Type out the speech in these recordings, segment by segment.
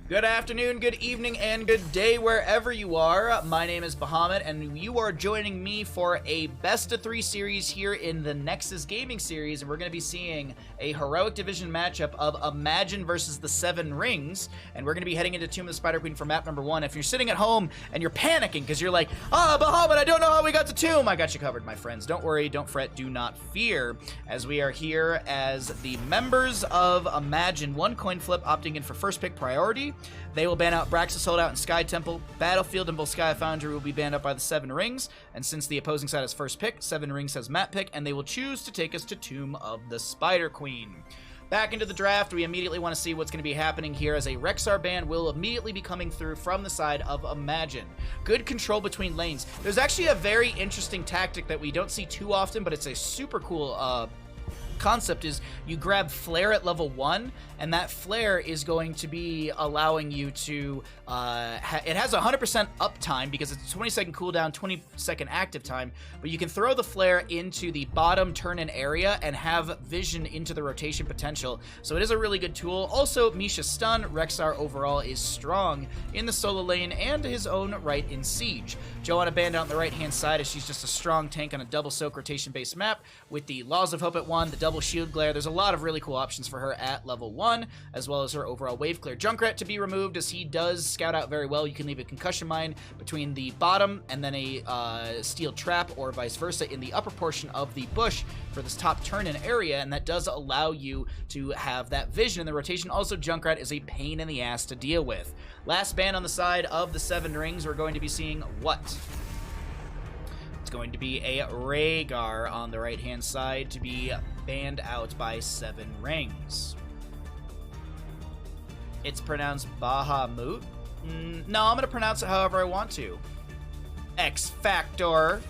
Good afternoon, good evening, and good day wherever you are. My name is Bahamut, and you are joining me for a best of 3 series here in the Nexus gaming series, and we're going to be seeing a heroic division matchup of Imagine versus the 7 Rings, and we're going to be heading into Tomb of the Spider Queen for map number 1. If you're sitting at home and you're panicking because you're like, Bahamut, I don't know how we got to Tomb, I got you covered, my friends. Don't worry, don't fret, do not fear, as we are here as the members of Imagine. 1 coin flip, opting in for first pick priority. They will ban out Braxis Holdout and Sky Temple. Battlefield and Volskaya Foundry will be banned out by the 7 Rings. And since the opposing side has first pick, 7 Rings has map pick, and they will choose to take us to Tomb of the Spider Queen. Back into the draft, we immediately want to see what's going to be happening here, as a Rexar ban will immediately be coming through from the side of Imagine. Good control between lanes. There's actually a very interesting tactic that we don't see too often, but it's a super cool concept. Is you grab Flare at level 1, and that Flare is going to be allowing you to it has 100% uptime because it's a 20-second cooldown, 20-second active time, but you can throw the Flare into the bottom turn-in area and have vision into the rotation potential, so it is a really good tool. Also, Misha stun. Rexar overall is strong in the solo lane and his own right in Siege. Joanna banned out on the right-hand side, as she's just a strong tank on a double soak rotation-based map with the Laws of Hope at 1, the double shield glare. There's a lot of really cool options for her at level 1, as well as her overall wave clear. Junkrat to be removed, as he does scout out very well. You can leave a concussion mine between the bottom and then a steel trap, or vice versa, in the upper portion of the bush for this top turn-in area, and that does allow you to have that vision in the rotation. Also, Junkrat is a pain in the ass to deal with. Last ban on the side of the 7 Rings, we're going to be seeing what? It's going to be a Rhaegar on the right-hand side to be banned out by 7 Rings. It's pronounced Bahamut. No, I'm going to pronounce it however I want to. X Factor.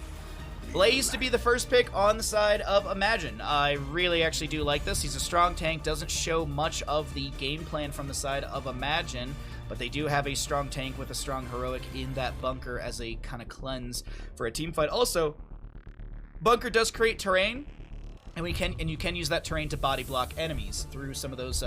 Blaze to be the first pick on the side of Imagine. I really actually do like this. He's a strong tank, doesn't show much of the game plan from the side of Imagine, but they do have a strong tank with a strong heroic in that bunker as a kind of cleanse for a team fight. Also, bunker does create terrain, and you can use that terrain to body block enemies through some of those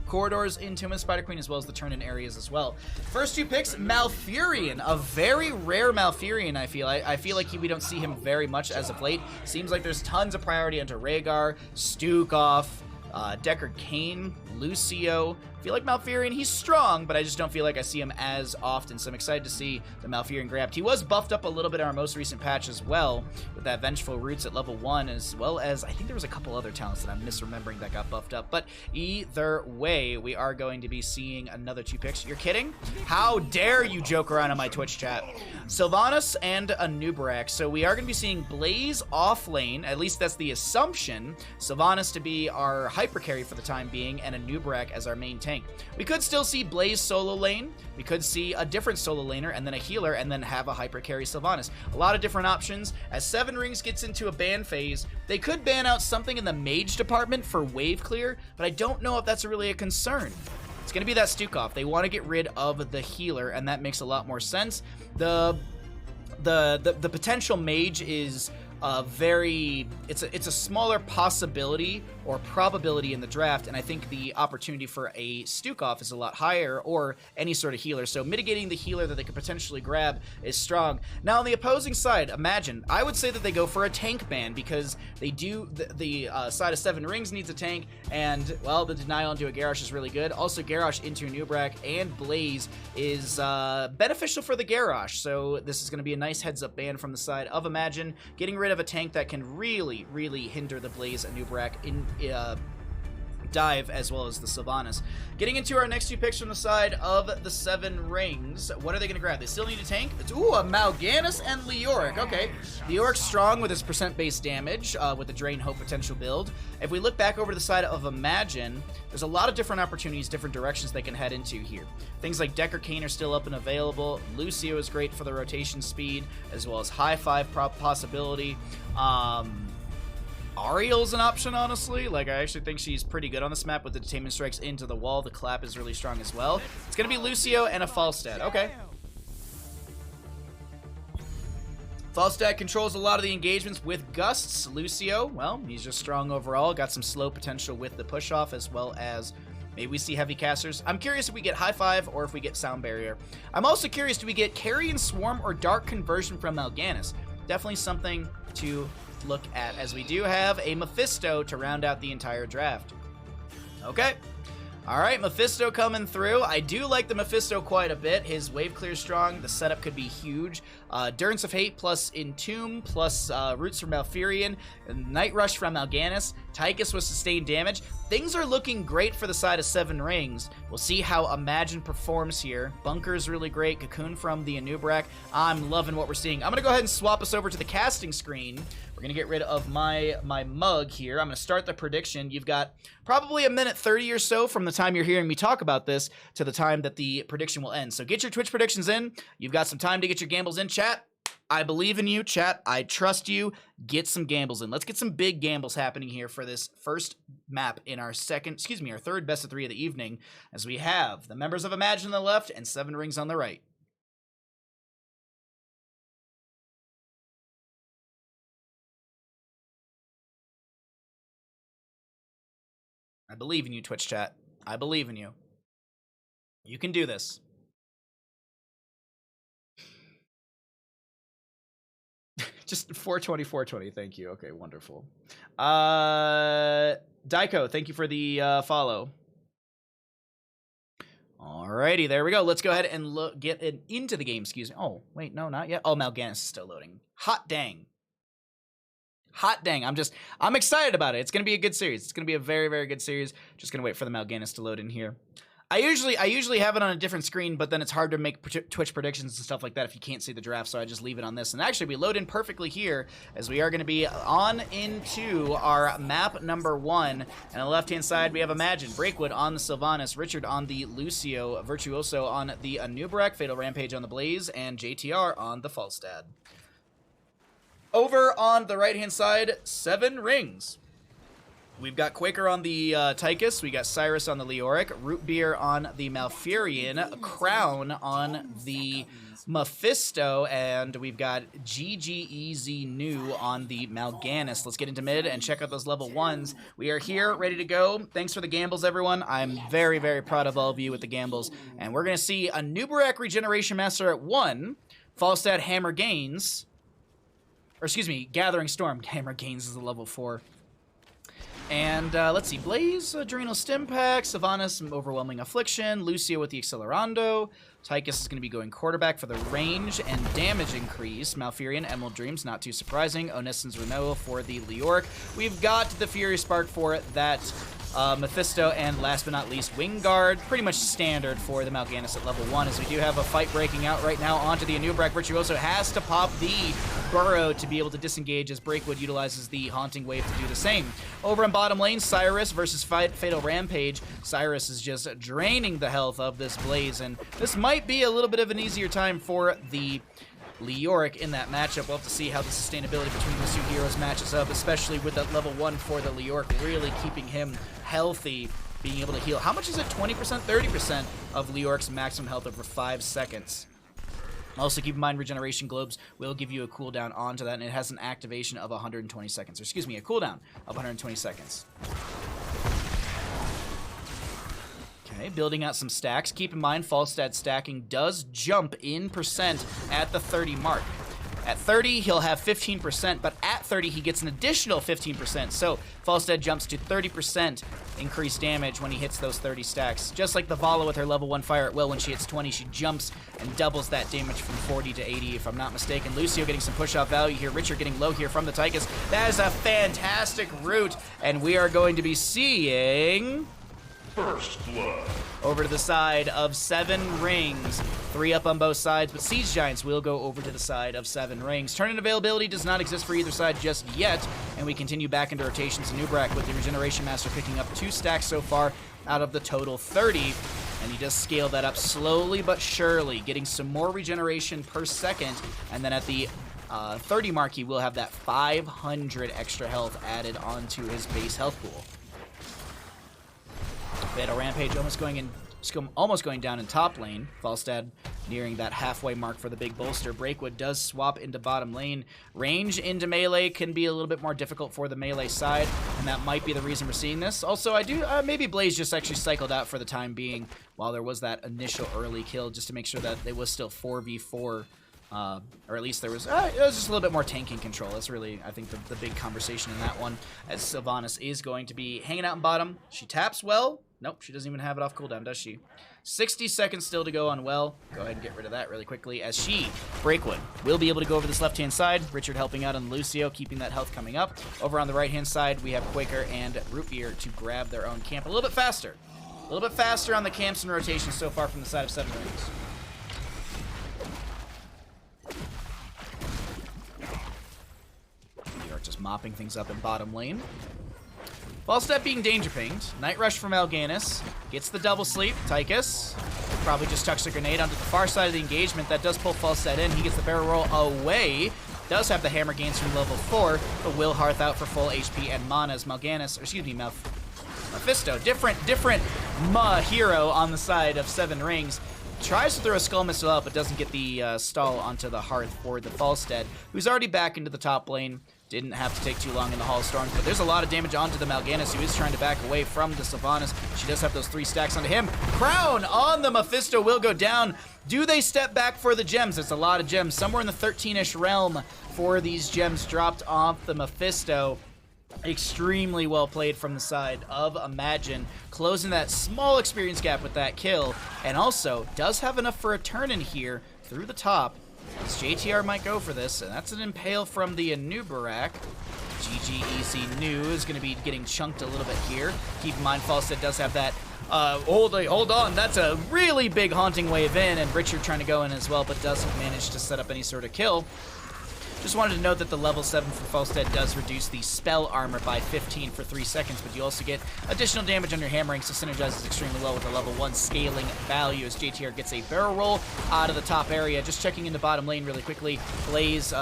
corridors in Tomb of the Spider Queen, as well as the turn-in areas as well. First 2 picks, Malfurion, a very rare Malfurion. I feel like we don't see him very much as of late. Seems like there's tons of priority onto Rhaegar, Stukov, Deckard Cain, Lucio. I feel like Malfurion, he's strong, but I just don't feel like I see him as often, so I'm excited to see the Malfurion grabbed. He was buffed up a little bit in our most recent patch as well, with that Vengeful Roots at level 1, as well as, I think there was a couple other talents that I'm misremembering that got buffed up, but either way, we are going to be seeing another 2 picks. You're kidding? How dare you joke around on my Twitch chat? Sylvanas and a Nubarak, so we are going to be seeing Blaze off lane, at least that's the assumption, Sylvanas to be our hyper carry for the time being, and a Nubarak as our main tank. We could still see Blaze solo lane, we could see a different solo laner, and then a healer, and then have a hyper carry Sylvanas. A lot of different options. As 7 Rings gets into a ban phase, they could ban out something in the mage department for wave clear, but I don't know if that's really a concern. It's going to be that Stukov. They want to get rid of the healer, and that makes a lot more sense. The potential mage is it's a smaller possibility or probability in the draft, and I think the opportunity for a Stukov is a lot higher, or any sort of healer, so mitigating the healer that they could potentially grab is strong. Now on the opposing side, Imagine, I would say that they go for a tank ban, because they do, the side of 7 Rings needs a tank, and well, the denial into a Garrosh is really good. Also, Garrosh into Nubrak and Blaze is beneficial for the Garrosh, so this is going to be a nice heads-up ban from the side of Imagine, getting rid of a tank that can really hinder the Blaze and Nubrak in dive, as well as the Sylvanas. Getting into our next 2 picks from the side of the 7 Rings, what are they going to grab? They still need a tank? Ooh, a Mal'Ganis and Leoric. Okay, Leoric's strong with his percent-based damage, with the Drain Hope potential build. If we look back over to the side of Imagine, there's a lot of different opportunities, different directions they can head into here. Things like Deckard Cain are still up and available. Lucio is great for the rotation speed, as well as high 5 possibility. Ariel's an option, honestly. Like, I actually think she's pretty good on this map with the Detainment Strikes into the wall. The clap is really strong as well. It's going to be Lucio and a Falstad. Okay. Falstad controls a lot of the engagements with gusts. Lucio, well, he's just strong overall. Got some slow potential with the push-off, as well as Maybe we see heavy casters. I'm curious if we get high five or if we get sound barrier. I'm also curious, do we get carrion swarm or dark conversion from Mal'Ganis? Definitely something to look at, as we do have a Mephisto to round out the entire draft. Okay. All right, Mephisto coming through. I do like the Mephisto quite a bit. His wave clear strong. The setup could be huge. Endurance of Hate plus Entomb plus Roots from Malfurion. Night Rush from Mal'Ganis. Tychus with sustained damage. Things are looking great for the side of Seven Rings. We'll see how Imagine performs here. Bunker is really great. Cocoon from the Anub'arak. I'm loving what we're seeing. I'm going to go ahead and swap us over to the casting screen. We're going to get rid of my mug here. I'm going to start the prediction. You've got probably a minute 30 or so from the time you're hearing me talk about this to the time that the prediction will end. So get your Twitch predictions in. You've got some time to get your gambles in, chat. I believe in you, chat. I trust you. Get some gambles in. Let's get some big gambles happening here for this first map in our third best of 3 of the evening, as we have the members of Imagine on the left and Seven Rings on the right. I believe in you, Twitch chat. I believe in you. You can do this. Just 420, 420. Thank you. Okay, wonderful. Daiko, thank you for the follow. Alrighty, there we go. Let's go ahead and get into the game. Excuse me. Oh, wait, no, not yet. Oh, Mal'Ganis is still loading. Hot dang. Hot dang. I'm excited about it. It's going to be a good series. It's going to be a very, very good series. Just going to wait for the Mal'Ganis to load in here. I usually have it on a different screen, but then it's hard to make Twitch predictions and stuff like that if you can't see the draft, so I just leave it on this. And actually, we load in perfectly here, as we are going to be on into our map number 1. And on the left-hand side, we have Imagine, Breakwood on the Sylvanas, Richard on the Lucio, Virtuoso on the Anub'arak, Fatal Rampage on the Blaze, and JTR on the Falstad. Over on the right-hand side, Seven Rings. We've got Quaker on the Tychus, we got Cyrus on the Leoric, Root Beer on the Malfurion, Crown on the Mephisto, and we've got GGEZ New on the Mal'Ganis. Let's get into mid and check out those level 1s. We are here, ready to go. Thanks for the gambles, everyone. I'm very, very proud of all of you with the gambles. And we're going to see a Anub'arak Regeneration Master at 1, Falstad Hammer Gains, or excuse me, Gathering Storm. Hammer Gains is a level 4. And let's see, Blaze, Adrenal Stim Pack, Sylvanas, some Overwhelming Affliction, Lucio with the Accelerando, Tychus is going to be going quarterback for the range and damage increase, Malfurion, Emerald Dreams, not too surprising, Onison's Renault for the Leoric. We've got the Fury Spark for that Mephisto, and last but not least, Wingguard, pretty much standard for the Mal'Ganis at level 1, as we do have a fight breaking out right now onto the Anub'arak. Virtuoso has to pop the Burrow to be able to disengage, as Breakwood utilizes the Haunting Wave to do the same. Over in bottom lane, Cyrus versus Fatal Rampage. Cyrus is just draining the health of this Blaze, and this might be a little bit of an easier time for the Leoric in that matchup. We'll have to see how the sustainability between these two heroes matches up, especially with that level 1 for the Leoric, really keeping him healthy, being able to heal. How much is it? 20%, 30% of Leoric's maximum health over 5 seconds. Also, keep in mind, Regeneration Globes will give you a cooldown onto that, and it has an activation of 120 seconds. Or excuse me, a cooldown of 120 seconds. Okay, building out some stacks. Keep in mind, Falstad stacking does jump in percent at the 30 mark. At 30, he'll have 15%, but at 30, he gets an additional 15%. So Falstad jumps to 30% increased damage when he hits those 30 stacks. Just like the Vala with her level 1 fire at will, when she hits 20, she jumps and doubles that damage from 40 to 80, if I'm not mistaken. Lucio getting some push-off value here. Richard getting low here from the Tychus. That is a fantastic route, and we are going to be seeing First Blood over to the side of Seven Rings. 3 up on both sides, but Siege Giants will go over to the side of Seven Rings. Turn-in availability does not exist for either side just yet, and we continue back into rotations. Anub'arak with the Regeneration Master picking up 2 stacks so far out of the total 30, and he does scale that up slowly but surely, getting some more regeneration per second, and then at the 30 mark, he will have that 500 extra health added onto his base health pool. Fatal Rampage almost going down in top lane. Falstad nearing that halfway mark for the big bolster. Breakwood does swap into bottom lane. Range into melee can be a little bit more difficult for the melee side, and that might be the reason we're seeing this. Also, I do maybe Blaze just actually cycled out for the time being while there was that initial early kill, just to make sure that it was still 4v4. Or at least it was just a little bit more tanking control. That's really, I think, the big conversation in that one, as Sylvanas is going to be hanging out in bottom. She taps well. Nope, she doesn't even have it off cooldown, does she? 60 seconds still to go on well. Go ahead and get rid of that really quickly, as she, Breakwood, will be able to go over this left-hand side. Richard helping out on Lucio, keeping that health coming up. Over on the right-hand side, we have Quaker and Rootbeer to grab their own camp a little bit faster. A little bit faster on the camps and rotations so far from the side of Seven Rings. Just mopping things up in bottom lane. Falstad being danger pinged. Night Rush from Mal'Ganis. Gets the double sleep. Tychus probably just tucks a grenade onto the far side of the engagement. That does pull Falstad in. He gets the barrel roll away. Does have the hammer gains from level 4, but will Hearth out for full HP and mana as Mal'Ganis, or excuse me, Mephisto. Different hero on the side of Seven Rings. Tries to throw a Skull Missile out, but doesn't get the stall onto the Hearth for the Falstad, who's already back into the top lane. Didn't have to take too long in the Hall of Storms, but there's a lot of damage onto the Mal'Ganis, who is trying to back away from the Sylvanas. She does have those 3 stacks onto him. Crown on the Mephisto will go down. Do they step back for the gems? It's a lot of gems, somewhere in the 13-ish realm for these gems dropped off the Mephisto. Extremely well played from the side of Imagine, closing that small experience gap with that kill, and also does have enough for a turn in here through the top. As JTR might go for this, and that's an impale from the Anubarak. GG Easy New is going to be getting chunked a little bit here. Keep in mind, Falstad does have that. Hold on, that's a really big haunting wave in, and Richard trying to go in as well, but doesn't manage to set up any sort of kill. Just wanted to note that the level 7 for Falstad does reduce the spell armor by 15 for 3 seconds, but you also get additional damage on your hammering, so synergizes extremely well with the level 1 scaling value as JTR gets a barrel roll out of the top area. Just checking into bottom lane really quickly. Blaze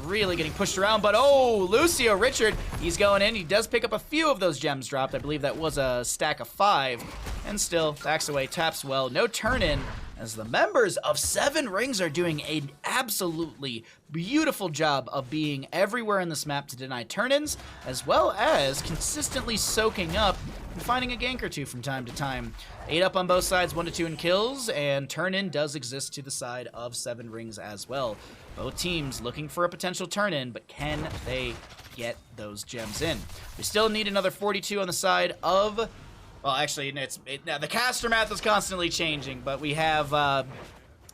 really getting pushed around, but oh, Lucio Richard, he's going in. He does pick up a few of those gems dropped. I believe that was a stack of 5, and still backs away, taps well. No turn in, as the members of Seven Rings are doing an absolutely beautiful job of being everywhere in this map to deny turn-ins, as well as consistently soaking up and finding a gank or two from time to time. 8 up on both sides, 1-2 in kills, and turn-in does exist to the side of Seven Rings as well. Both teams looking for a potential turn-in, but can they get those gems in? We still need another 42 on the side of... Well, actually, the caster math is constantly changing, but we have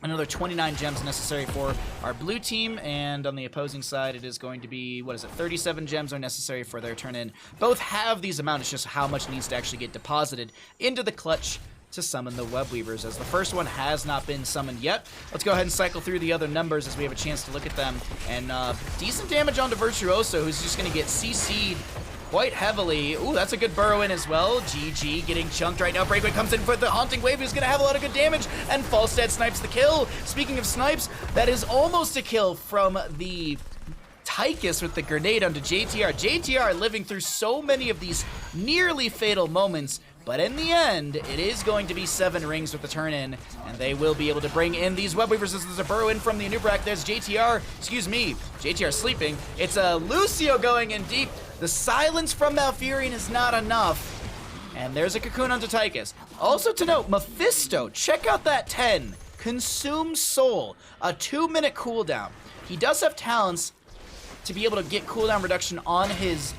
another 29 gems necessary for our blue team, and on the opposing side, it is going to be, 37 gems are necessary for their turn-in. Both have these amounts, it's just how much needs to actually get deposited into the clutch to summon the Web Weavers, as the first one has not been summoned yet. Let's go ahead and cycle through the other numbers as we have a chance to look at them. And decent damage onto Virtuoso, who's just going to get CC'd quite heavily. Ooh, that's a good burrow in as well. GG getting chunked right now. Breakaway comes in for the Haunting Wave, who's going to have a lot of good damage, and Falstad snipes the kill. Speaking of snipes, that is almost a kill from the Tychus with the grenade onto JTR. JTR living through so many of these nearly fatal moments, but in the end, it is going to be Seven Rings with the turn-in, and they will be able to bring in these Web Weavers. There's a burrow in from the Anubarak. There's JTR, JTR sleeping. It's a Lucio going in deep. The silence from Malfurion is not enough. And there's a Cocoon onto Tychus. Also to note, Mephisto, check out that 10. Consume Soul, a 2-minute cooldown. He does have talents to be able to get cooldown reduction on his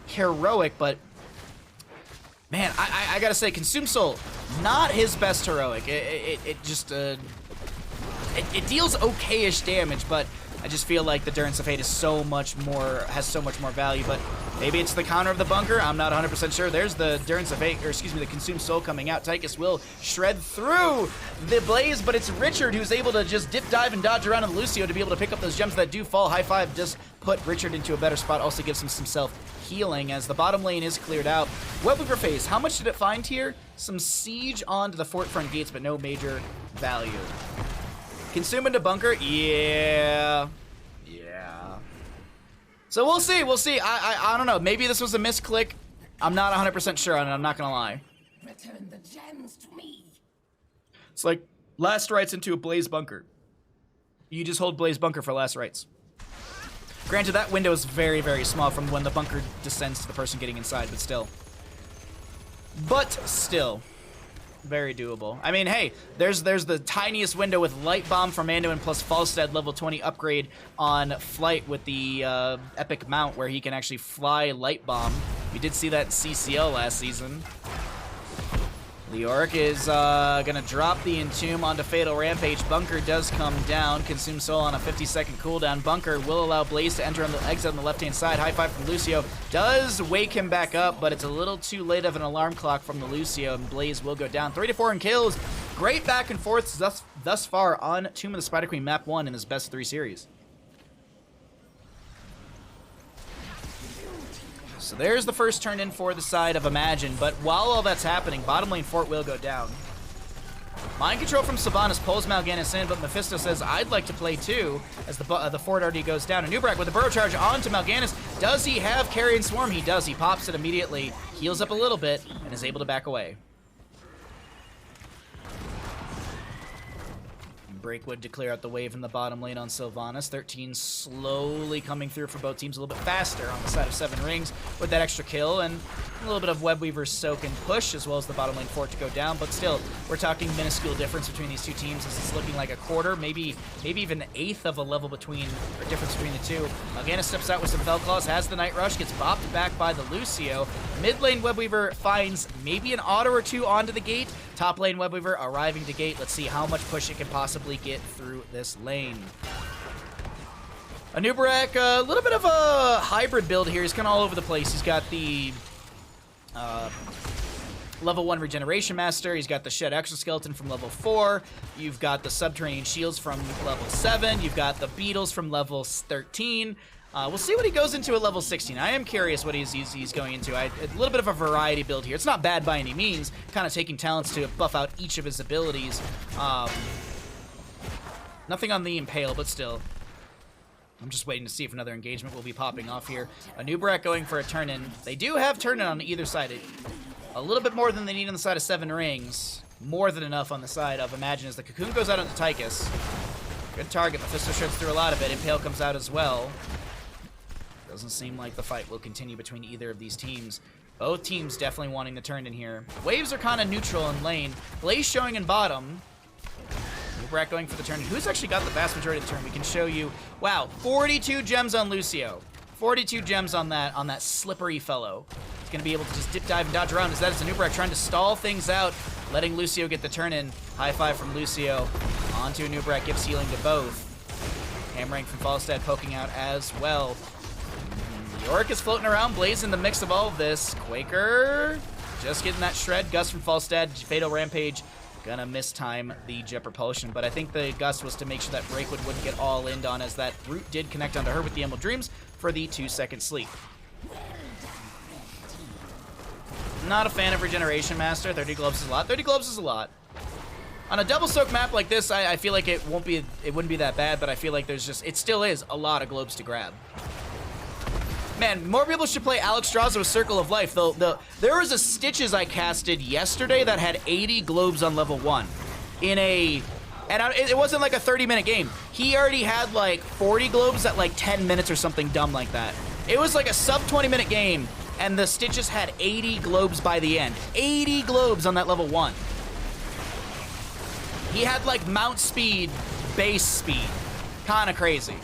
heroic, but man, I gotta say, Consume Soul, not his best heroic. It deals okay-ish damage, but I just feel like the Durance of Fate is has so much more value, but maybe it's the counter of the bunker. I'm not 100% sure. There's the Durance of Fate, or excuse me, the Consume Soul coming out. Tychus will shred through the Blaze, but it's Richard who's able to just dip, dive, and dodge around on Lucio to be able to pick up those gems that do fall. High five does put Richard into a better spot, also gives him some self-healing as the bottom lane is cleared out. Web Weaver phase, how much did it find here? Some siege onto the fort front gates, but no major value. Consume into bunker? Yeah. So we'll see. I don't know. Maybe this was a misclick. I'm not 100% sure on it. I'm not going to lie. Return the gems to me. It's like last rites into a Blaze Bunker. You just hold Blaze Bunker for last rites. Granted, that window is very, very small from when the bunker descends to the person getting inside, but still. Very doable. I mean, hey, there's the tiniest window with Light Bomb from Anduin plus Falstad level 20 upgrade on Flight with the Epic Mount where he can actually fly Light Bomb. We did see that in CCL last season. Leoric is going to drop the Entomb onto Fatal Rampage. Bunker does come down. Consume Soul on a 50-second cooldown. Bunker will allow Blaze to enter on the exit on the left-hand side. High five from Lucio. Does wake him back up, but it's a little too late of an alarm clock from the Lucio, and Blaze will go down. 3-4 in kills. Great back and forth thus far on Tomb of the Spider Queen map 1 in this best 3 series. So there's the first turn in for the side of Imagine, but while all that's happening, bottom lane Fort will go down. Mind Control from Sylvanas pulls Mal'Ganis in, but Mephisto says, I'd like to play too, as the Fort already goes down. And Nubrak with the Burrow Charge onto Mal'Ganis. Does he have Carrion Swarm? He does. He pops it immediately, heals up a little bit, and is able to back away. Breakwood to clear out the wave in the bottom lane on Sylvanas. 13 slowly coming through for both teams, a little bit faster on the side of 7 Rings with that extra kill, and a little bit of Webweaver's soak and push, as well as the bottom lane Fort to go down. But still, we're talking minuscule difference between these two teams, as it's looking like a quarter, maybe even an eighth of a level between, or difference between the two. Mal'Ganis steps out with some Fell Claws, has the Night Rush, gets bopped back by the Lucio. Mid lane Webweaver finds maybe an auto or two onto the gate. Top lane Webweaver arriving to gate. Let's see how much push it can possibly get through this lane. Anubarak, a little bit of a hybrid build here. He's kind of all over the place. He's got the level 1 Regeneration Master. He's got the Shed Exoskeleton from level 4. You've got the Subterranean Shields from level 7. You've got the Beetles from level 13. We'll see what he goes into at level 16. I am curious what he's going into. A little bit of a variety build here. It's not bad by any means, kind of taking talents to buff out each of his abilities. Nothing on the Impale, but still. I'm just waiting to see if another engagement will be popping off here. Anubarak going for a turn-in. They do have turn-in on either side. A little bit more than they need on the side of 7 Rings. More than enough on the side of Imagine as the Cocoon goes out onto Tychus. Good target. Mephisto shreds through a lot of it. Impale comes out as well. Doesn't seem like the fight will continue between either of these teams. Both teams definitely wanting the turn in here. Waves are kind of neutral in lane. Blaze showing in bottom. Nubrak going for the turn. Who's actually got the vast majority of the turn? We can show you. Wow, 42 gems on Lucio. 42 gems on that slippery fellow. He's going to be able to just dip, dive, and dodge around. As that is Nubrak trying to stall things out, letting Lucio get the turn in. High five from Lucio. Onto Nubrak, gives healing to both. Hammering from Falstad poking out as well. Yorick is floating around, Blaze in the mix of all of this. Quaker just getting that shred. Gust from Falstad, Fatal Rampage. Gonna mistime the Jet Propulsion, but I think the Gust was to make sure that Breakwood wouldn't get all in on, as that root did connect onto her with the Emerald Dreams for the 2-second sleep. Not a fan of Regeneration Master. 30 Globes is a lot. 30 Globes is a lot. On a double soak map like this, I feel like it wouldn't be that bad, but I feel like it still is a lot of globes to grab. Man, more people should play Alex Strazo's Circle of Life. There was a Stitches I casted yesterday that had 80 globes on level 1. It wasn't like a 30-minute game. He already had like 40 globes at like 10 minutes or something dumb like that. It was like a sub 20-minute game, and the Stitches had 80 globes by the end. 80 globes on that level 1. He had like mount speed, base speed. Kinda crazy.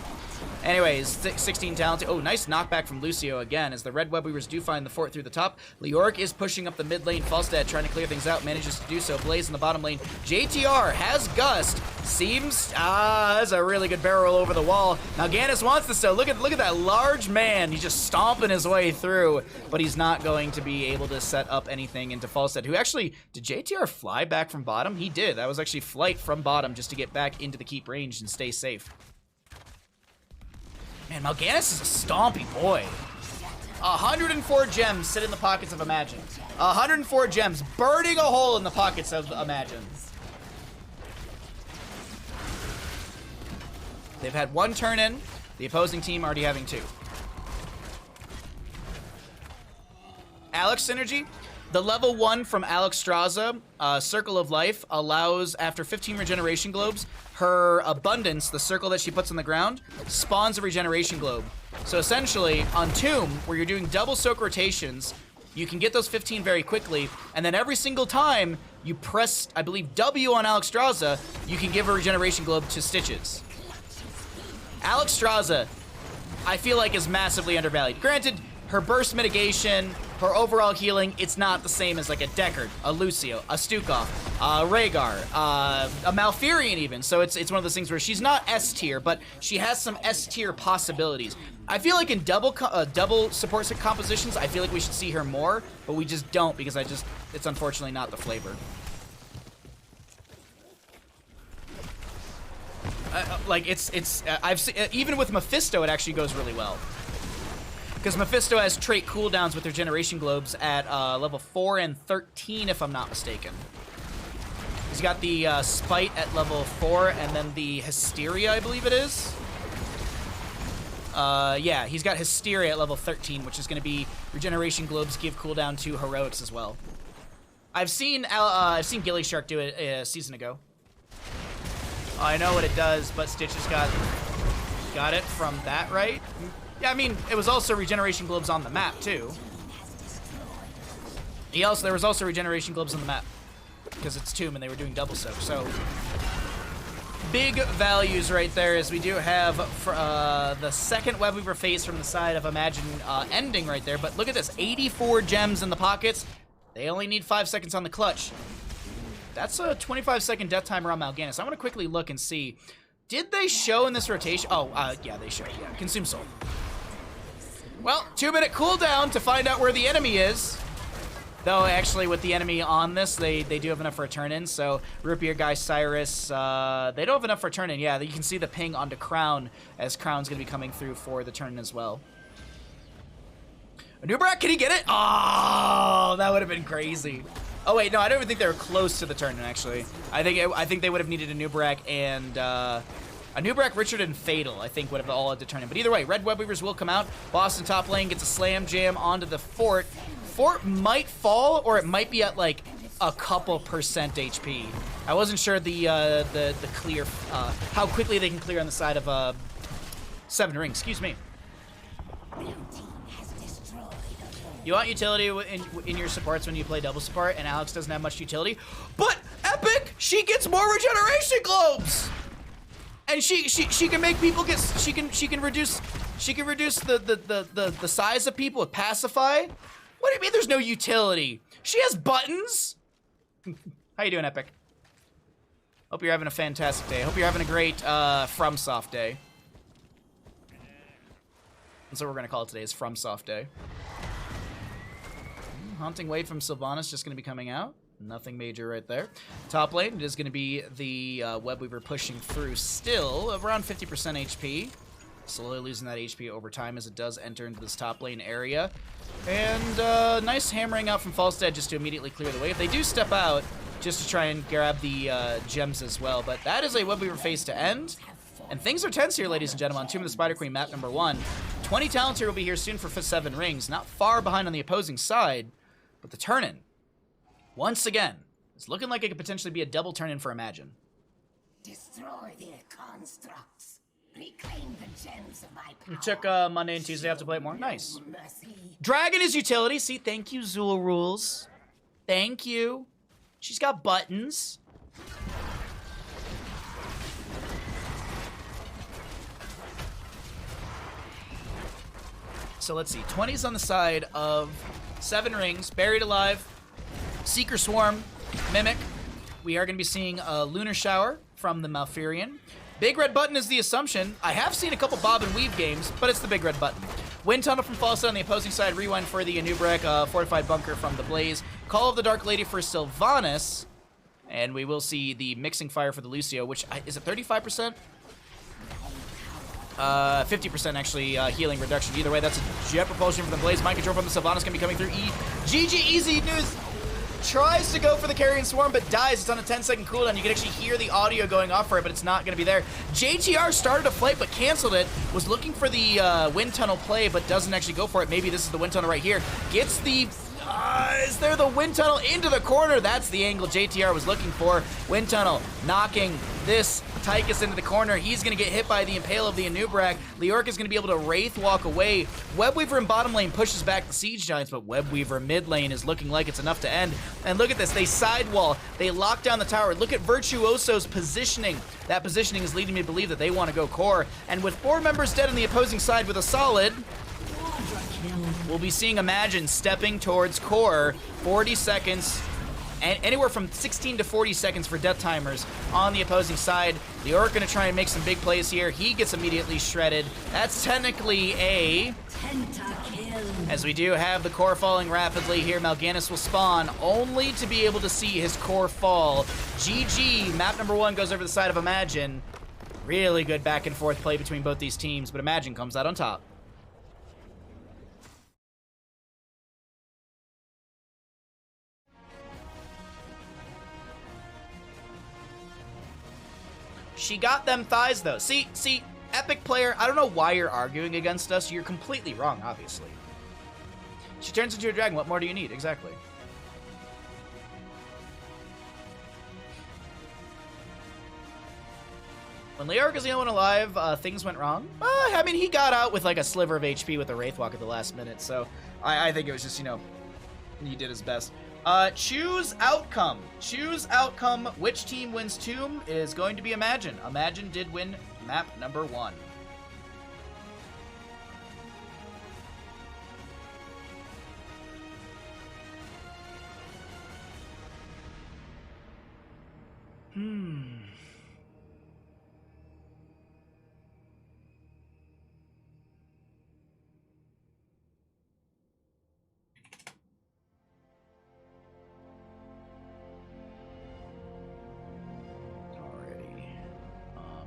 Anyways, 16 talented. Oh, nice knockback from Lucio again, as the Red Webweavers do find the Fort through the top. Leoric is pushing up the mid lane. Falstad trying to clear things out, manages to do so. Blaze in the bottom lane. JTR has Gust. Seems, that's a really good barrel over the wall. Now Ganis wants this though. Look at that large man. He's just stomping his way through, but he's not going to be able to set up anything into Falstad, who actually, did JTR fly back from bottom? He did. That was actually flight from bottom just to get back into the keep range and stay safe. Man, Mal'Ganis is a stompy boy. 104 gems sit in the pockets of Imagine. 104 gems burning a hole in the pockets of Imagine. They've had 1 turn in. The opposing team already having 2. Alex synergy. The level 1 from Alexstrasza, Circle of Life, allows, after 15 regeneration globes, her abundance, the circle that she puts on the ground, spawns a regeneration globe. So essentially, on Tomb, where you're doing double soak rotations, you can get those 15 very quickly, and then every single time you press, I believe, W on Alexstrasza, you can give a regeneration globe to Stitches. Alexstrasza, I feel like, is massively undervalued. Granted, her burst mitigation, her overall healing, it's not the same as like a Deckard, a Lucio, a Stukov, a Rhaegar, a Malfurion even. So it's one of those things where she's not S tier, but she has some S tier possibilities. I feel like in double support compositions, I feel like we should see her more, but we just don't because it's unfortunately not the flavor. I've seen, even with Mephisto, it actually goes really well. Because Mephisto has trait cooldowns with their generation globes at level 4 and 13, if I'm not mistaken. He's got the Spite at level 4, and then the Hysteria, I believe it is. Yeah, he's got Hysteria at level 13, which is going to be regeneration globes give cooldown to heroics as well. I've seen Gilly Shark do it a season ago. I know what it does, but Stitches got it from that, right? Yeah, I mean, it was also regeneration globes on the map, too. There was also regeneration globes on the map, because it's Tomb and they were doing double soak, so... Big values right there, as we do have the second Webweaver phase from the side of Imagine ending right there, but look at this, 84 gems in the pockets. They only need 5 seconds on the clutch. That's a 25-second death timer on Mal'Ganis. I want to quickly look and see. Did they show in this rotation? Oh, yeah, they showed. Yeah, Consume Soul. Well, 2-minute cooldown to find out where the enemy is. Though, actually, with the enemy on this, they do have enough for a turn-in. So, Rupier Guy Cyrus, they don't have enough for a turn-in. Yeah, you can see the ping onto Crown, as Crown's going to be coming through for the turn-in as well. Nubrak, can he get it? Oh, that would have been crazy. Oh wait, no, I don't even think they were close to the turn-in, actually. I think they would have needed a Nubrak and a Nubrak, Richard, and Fatal, I think, would have all had to turn in. But either way, Red Webweavers will come out. Boston top lane gets a slam jam onto the fort. Fort might fall, or it might be at like a couple % HP. I wasn't sure the clear, how quickly they can clear on the side of 7 Rings. Excuse me. You want utility in your supports when you play double support, and Alex doesn't have much utility. But Epic, she gets more regeneration globes, and she can make people get. She can reduce the size of people with Pacify. What do you mean there's no utility? She has buttons. How you doing, Epic? Hope you're having a fantastic day. Hope you're having a great FromSoft day. That's what we're gonna call it today. Is FromSoft day. Haunting Wave from Sylvanas just going to be coming out. Nothing major right there. Top lane, it is going to be the Webweaver pushing through still, around 50% HP. Slowly losing that HP over time as it does enter into this top lane area. And nice hammering out from Falstad just to immediately clear the way. If they do step out, just to try and grab the gems as well. But that is a Webweaver phase to end. And things are tense here, ladies and gentlemen, on Tomb of the Spider Queen, map number 1. 20 talents here will be here soon for 7 Rings. Not far behind on the opposing side. But the turn-in, once again, is looking like it could potentially be a double turn-in for Imagine. Destroy their constructs. Reclaim the gems of my power. You took Monday and Tuesday off to play it more. Nice. Mercy. Dragon is utility. See, thank you, Zool Rules. Thank you. She's got buttons. So let's see. 20's on the side of 7 Rings, Buried Alive, Seeker Swarm, Mimic. We are going to be seeing a Lunar Shower from the Malfurion. Big Red Button is the assumption. I have seen a couple Bob and Weave games, but it's the Big Red Button. Wind Tunnel from Falstad on the opposing side. Rewind for the Anubrek, Fortified Bunker from the Blaze. Call of the Dark Lady for Sylvanas. And we will see the Mixing Fire for the Lucio, which is it 35%? 50% actually healing reduction. Either way, that's a Jet Propulsion from the Blaze. Mind Control from the Sylvanas going to be coming through. GG Easy News tries to go for the Carrion Swarm, but dies. It's on a 10-second cooldown. You can actually hear the audio going off for it, but it's not going to be there. JTR started a flight, but canceled it. Was looking for the Wind Tunnel play, but doesn't actually go for it. Maybe this is the Wind Tunnel right here. Gets the Is there the wind tunnel into the corner? That's the angle JTR was looking for. Wind tunnel knocking this Tychus into the corner. He's going to get hit by the Impale of the Anubrak. Leoric is going to be able to Wraith walk away. Webweaver in bottom lane pushes back the Siege Giants, but Webweaver mid lane is looking like it's enough to end. And look at this. They sidewall. They lock down the tower. Look at Virtuoso's positioning. That positioning is leading me to believe that they want to go core. And with 4 members dead on the opposing side with a solid, we'll be seeing Imagine stepping towards core. 40 seconds, and anywhere from 16 to 40 seconds for death timers on the opposing side. The Orc gonna try and make some big plays here. He gets immediately shredded. That's technically a pentakill. As we do have the core falling rapidly here, Mal'Ganis will spawn only to be able to see his core fall. GG, map number 1 goes over the side of Imagine. Really good back and forth play between both these teams, but Imagine comes out on top. She got them thighs, though. See, Epic player, I don't know why you're arguing against us. You're completely wrong, obviously. She turns into a dragon. What more do you need? Exactly. When Leoric is the only one alive, things went wrong. I mean, he got out with like a sliver of HP with a Wraith Walk at the last minute, so I think it was just, you know, he did his best. Choose outcome. Choose outcome. Which team wins Tomb is going to be Imagine. Imagine did win map number 1.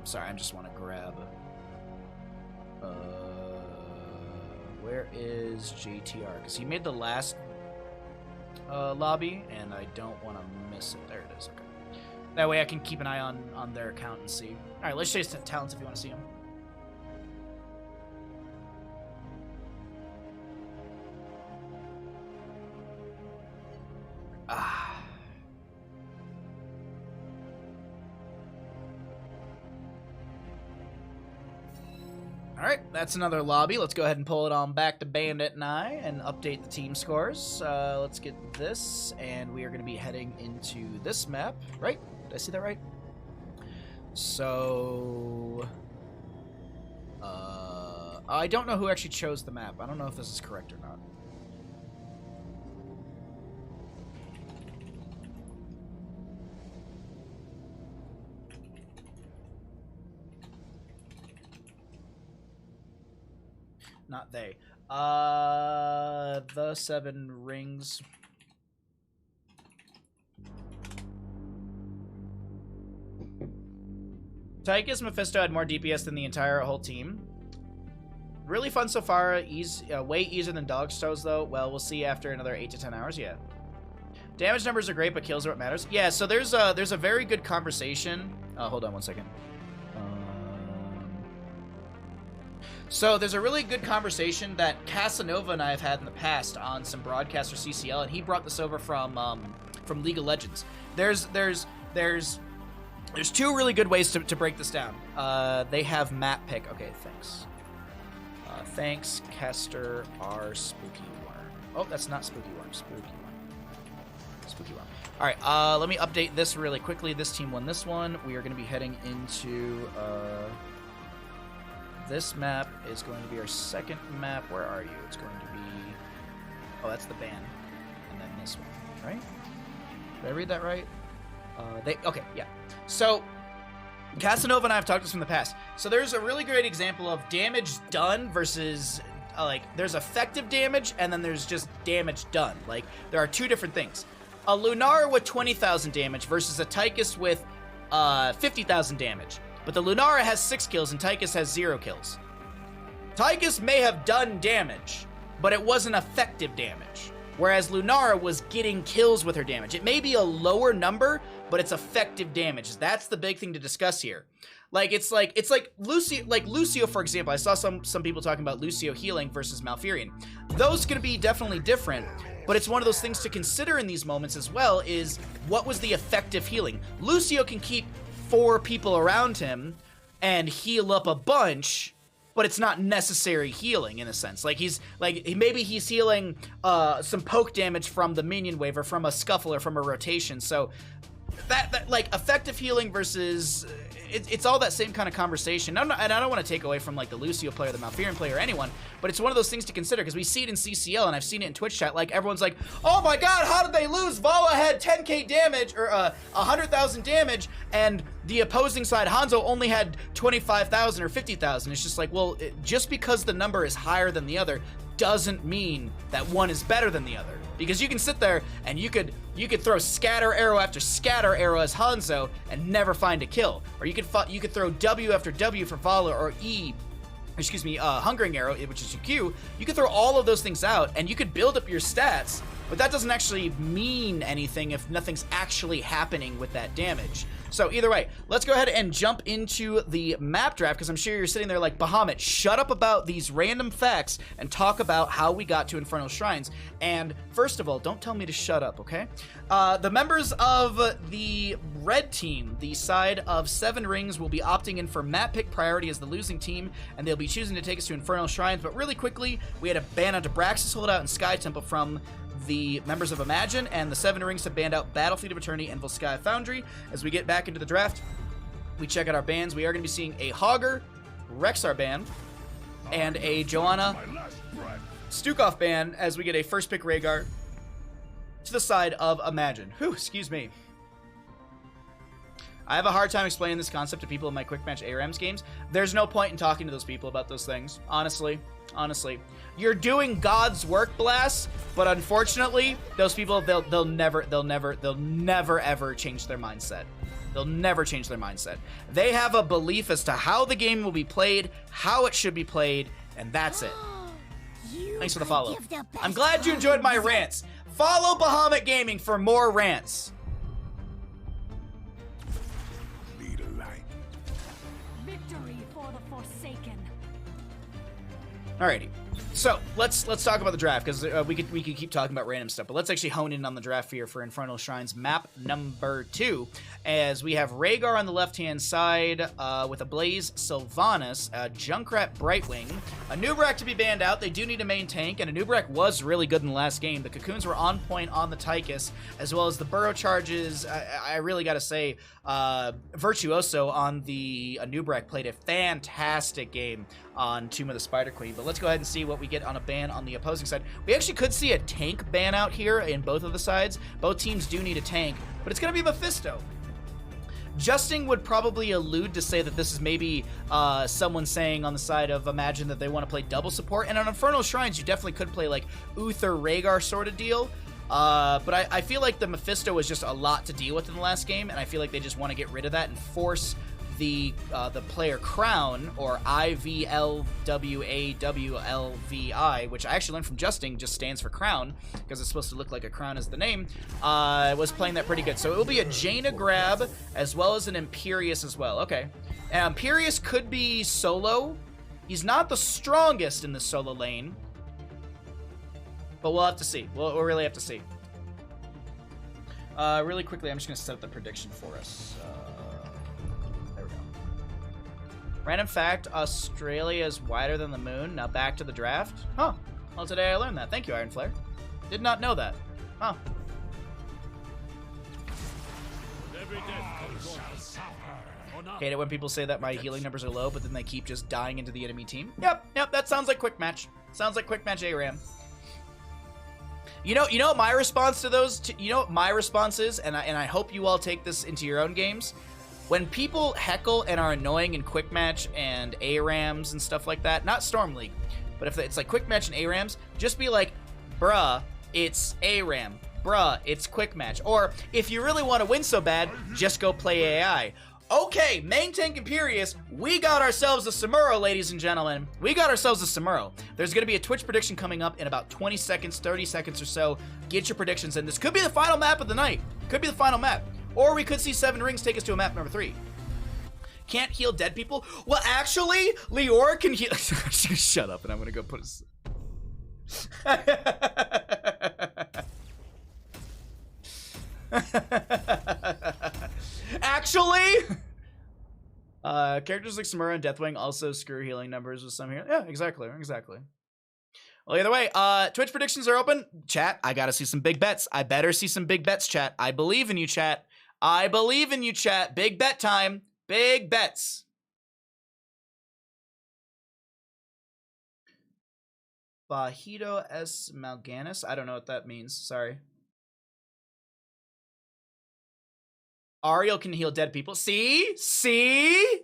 Sorry, I just want to grab. Where is JTR? Because he made the last lobby, and I don't want to miss it. There it is. Okay. That way I can keep an eye on their account and see. All right, let's chase the talents if you want to see them. Alright, that's another lobby. Let's go ahead and pull it on back to Bandit and I and update the team scores. Let's get this, and we are going to be heading into this map, right? Did I see that right? So... I don't know who actually chose the map. I don't know if this is correct or not. Not they. The 7 rings. Tychus Mephisto had more DPS than the entire whole team. Really fun so far. Way easier than Dog Stows, though. Well, we'll see after another 8 to 10 hours. Yeah. Damage numbers are great, but kills are what matters. Yeah. So there's a very good conversation. Hold on one second. So there's a really good conversation that Casanova and I have had in the past on some broadcast or CCL, and he brought this over from League of Legends. There's 2 really good ways to break this down. They have map pick. Okay, thanks. Thanks, Kester R. Spooky Worm. Oh, that's not Spooky Worm. Spooky Worm. Spooky Worm. All right, let me update this really quickly. This team won this one. We are going to be heading into... this map is going to be our second map. Where are you? It's going to be... Oh, that's the band. And then this one, right? Did I read that right? Okay, yeah. So, Casanova and I have talked this from the past. So there's a really great example of damage done versus... there's effective damage, and then there's just damage done. Like, there are 2 different things. A Lunara with 20,000 damage versus a Tychus with 50,000 damage. But the Lunara has 6 kills and Tychus has 0 kills. Tychus may have done damage, but it wasn't effective damage. Whereas Lunara was getting kills with her damage. It may be a lower number, but it's effective damage. That's the big thing to discuss here. It's like Lucio, for example. I saw some people talking about Lucio healing versus Malfurion. Those are going to be definitely different, but it's one of those things to consider in these moments as well, is what was the effective healing? Lucio can keep 4 people around him and heal up a bunch, but it's not necessary healing in a sense. Like maybe he's healing some poke damage from the minion wave or from a scuffle or from a rotation. So that like effective healing versus it's all that same kind of conversation. And I don't want to take away from like the Lucio player, the Malfurion player, or anyone, but it's one of those things to consider because we see it in CCL and I've seen it in Twitch chat. Like everyone's like, "Oh my God, how did they lose? Vala had 10k damage or 100,000 damage, and the opposing side Hanzo only had 25,000 or 50,000." It's just like, well, just because the number is higher than the other doesn't mean that one is better than the other. Because you can sit there and you could throw scatter arrow after scatter arrow as Hanzo and never find a kill, or you could throw W after W for Vala, or Hungering Arrow, which is your Q. You could throw all of those things out and you could build up your stats, but that doesn't actually mean anything if nothing's actually happening with that damage. So either way, let's go ahead and jump into the map draft, because I'm sure you're sitting there like, Bahamut, shut up about these random facts and talk about how we got to Infernal Shrines. And first of all, don't tell me to shut up, okay? The members of the red team, the side of 7 Rings, will be opting in for map pick priority as the losing team, and they'll be choosing to take us to Infernal Shrines. But really quickly, we had a ban on Abraxas Holdout and Sky Temple from the members of Imagine, and the 7 Rings have banned out Battlefleet of Eternity and Volskaya Foundry. As we get back into the draft, we check out our bans. We are going to be seeing a Hogger Rexar ban and a Joanna Stukov ban as we get a first pick Rhaegar to the side of Imagine. Whew, excuse me. I have a hard time explaining this concept to people in my quick match ARAMs games. There's no point in talking to those people about those things. Honestly. You're doing God's work, Blast, but unfortunately, those people, they'll never ever change their mindset. They'll never change their mindset. They have a belief as to how the game will be played, how it should be played, and that's it. Thanks for the follow. I'm glad you enjoyed my rants. Follow Bahamut Gaming for more rants. Victory for the Forsaken. Alrighty, so let's talk about the draft, because we could keep talking about random stuff, but let's actually hone in on the draft here for Infernal Shrines map number 2, as we have Rhaegar on the left-hand side with a Blaze Sylvanas, a Junkrat Brightwing, a Nubrak to be banned out. They do need a main tank, and a Nubrak was really good in the last game. The Cocoons were on point on the Tychus, as well as the Burrow Charges. I really gotta say, Virtuoso on the Nubrak played a fantastic game on Tomb of the Spider Queen. But let's go ahead and see what we get on a ban on the opposing side. We actually could see a tank ban out here in both of the sides. Both teams do need a tank, but it's going to be Mephisto. Justing would probably allude to say that this is maybe someone saying on the side of Imagine that they want to play double support. And on Infernal Shrines, you definitely could play like Uther Rhaegar sort of deal. But I feel like the Mephisto was just a lot to deal with in the last game, and I feel like they just want to get rid of that and force the player Crown, or IVLWAWLVI, which I actually learned from Justing, just stands for Crown, because it's supposed to look like a crown as the name, was playing that pretty good. So it will be a Jaina grab, as well as an Imperius as well. Okay. And Imperius could be solo. He's not the strongest in the solo lane, but we'll have to see. We'll really have to see. Really quickly, I'm just going to set up the prediction for us. There we go. Random fact, Australia is wider than the moon. Now back to the draft. Huh. Well, today I learned that. Thank you, Iron Flare. Did not know that. Huh. Hate it when people say that my healing numbers are low, but then they keep just dying into the enemy team. Yep, that sounds like quick match. Sounds like quick match ARAM. You know what my response to those, you know what my response is, and I hope you all take this into your own games. When people heckle and are annoying in quick match and ARAMs and stuff like that, not Storm League, but if it's like quick match and ARAMs, just be like, bruh, it's ARAM. Bruh, it's quick match. Or if you really want to win so bad, just go play AI. Okay, main tank Imperius, we got ourselves a Samuro, ladies and gentlemen. We got ourselves a Samuro. There's going to be a Twitch prediction coming up in about 20 seconds, 30 seconds or so. Get your predictions in. This could be the final map of the night. Could be the final map. Or we could see 7 Rings take us to a map number 3. Can't heal dead people? Well, actually, Leora can heal. Shut up, and I'm going to go put Actually, characters like Samura and Deathwing also screw healing numbers with some here. Yeah, exactly. Well, either way, Twitch predictions are open. Chat, I gotta see some big bets. I better see some big bets, chat. I believe in you, chat. I believe in you, chat. Big bet time. Big bets. Bajito S. Malganis. I don't know what that means. Sorry. Ariel can heal dead people. See? See?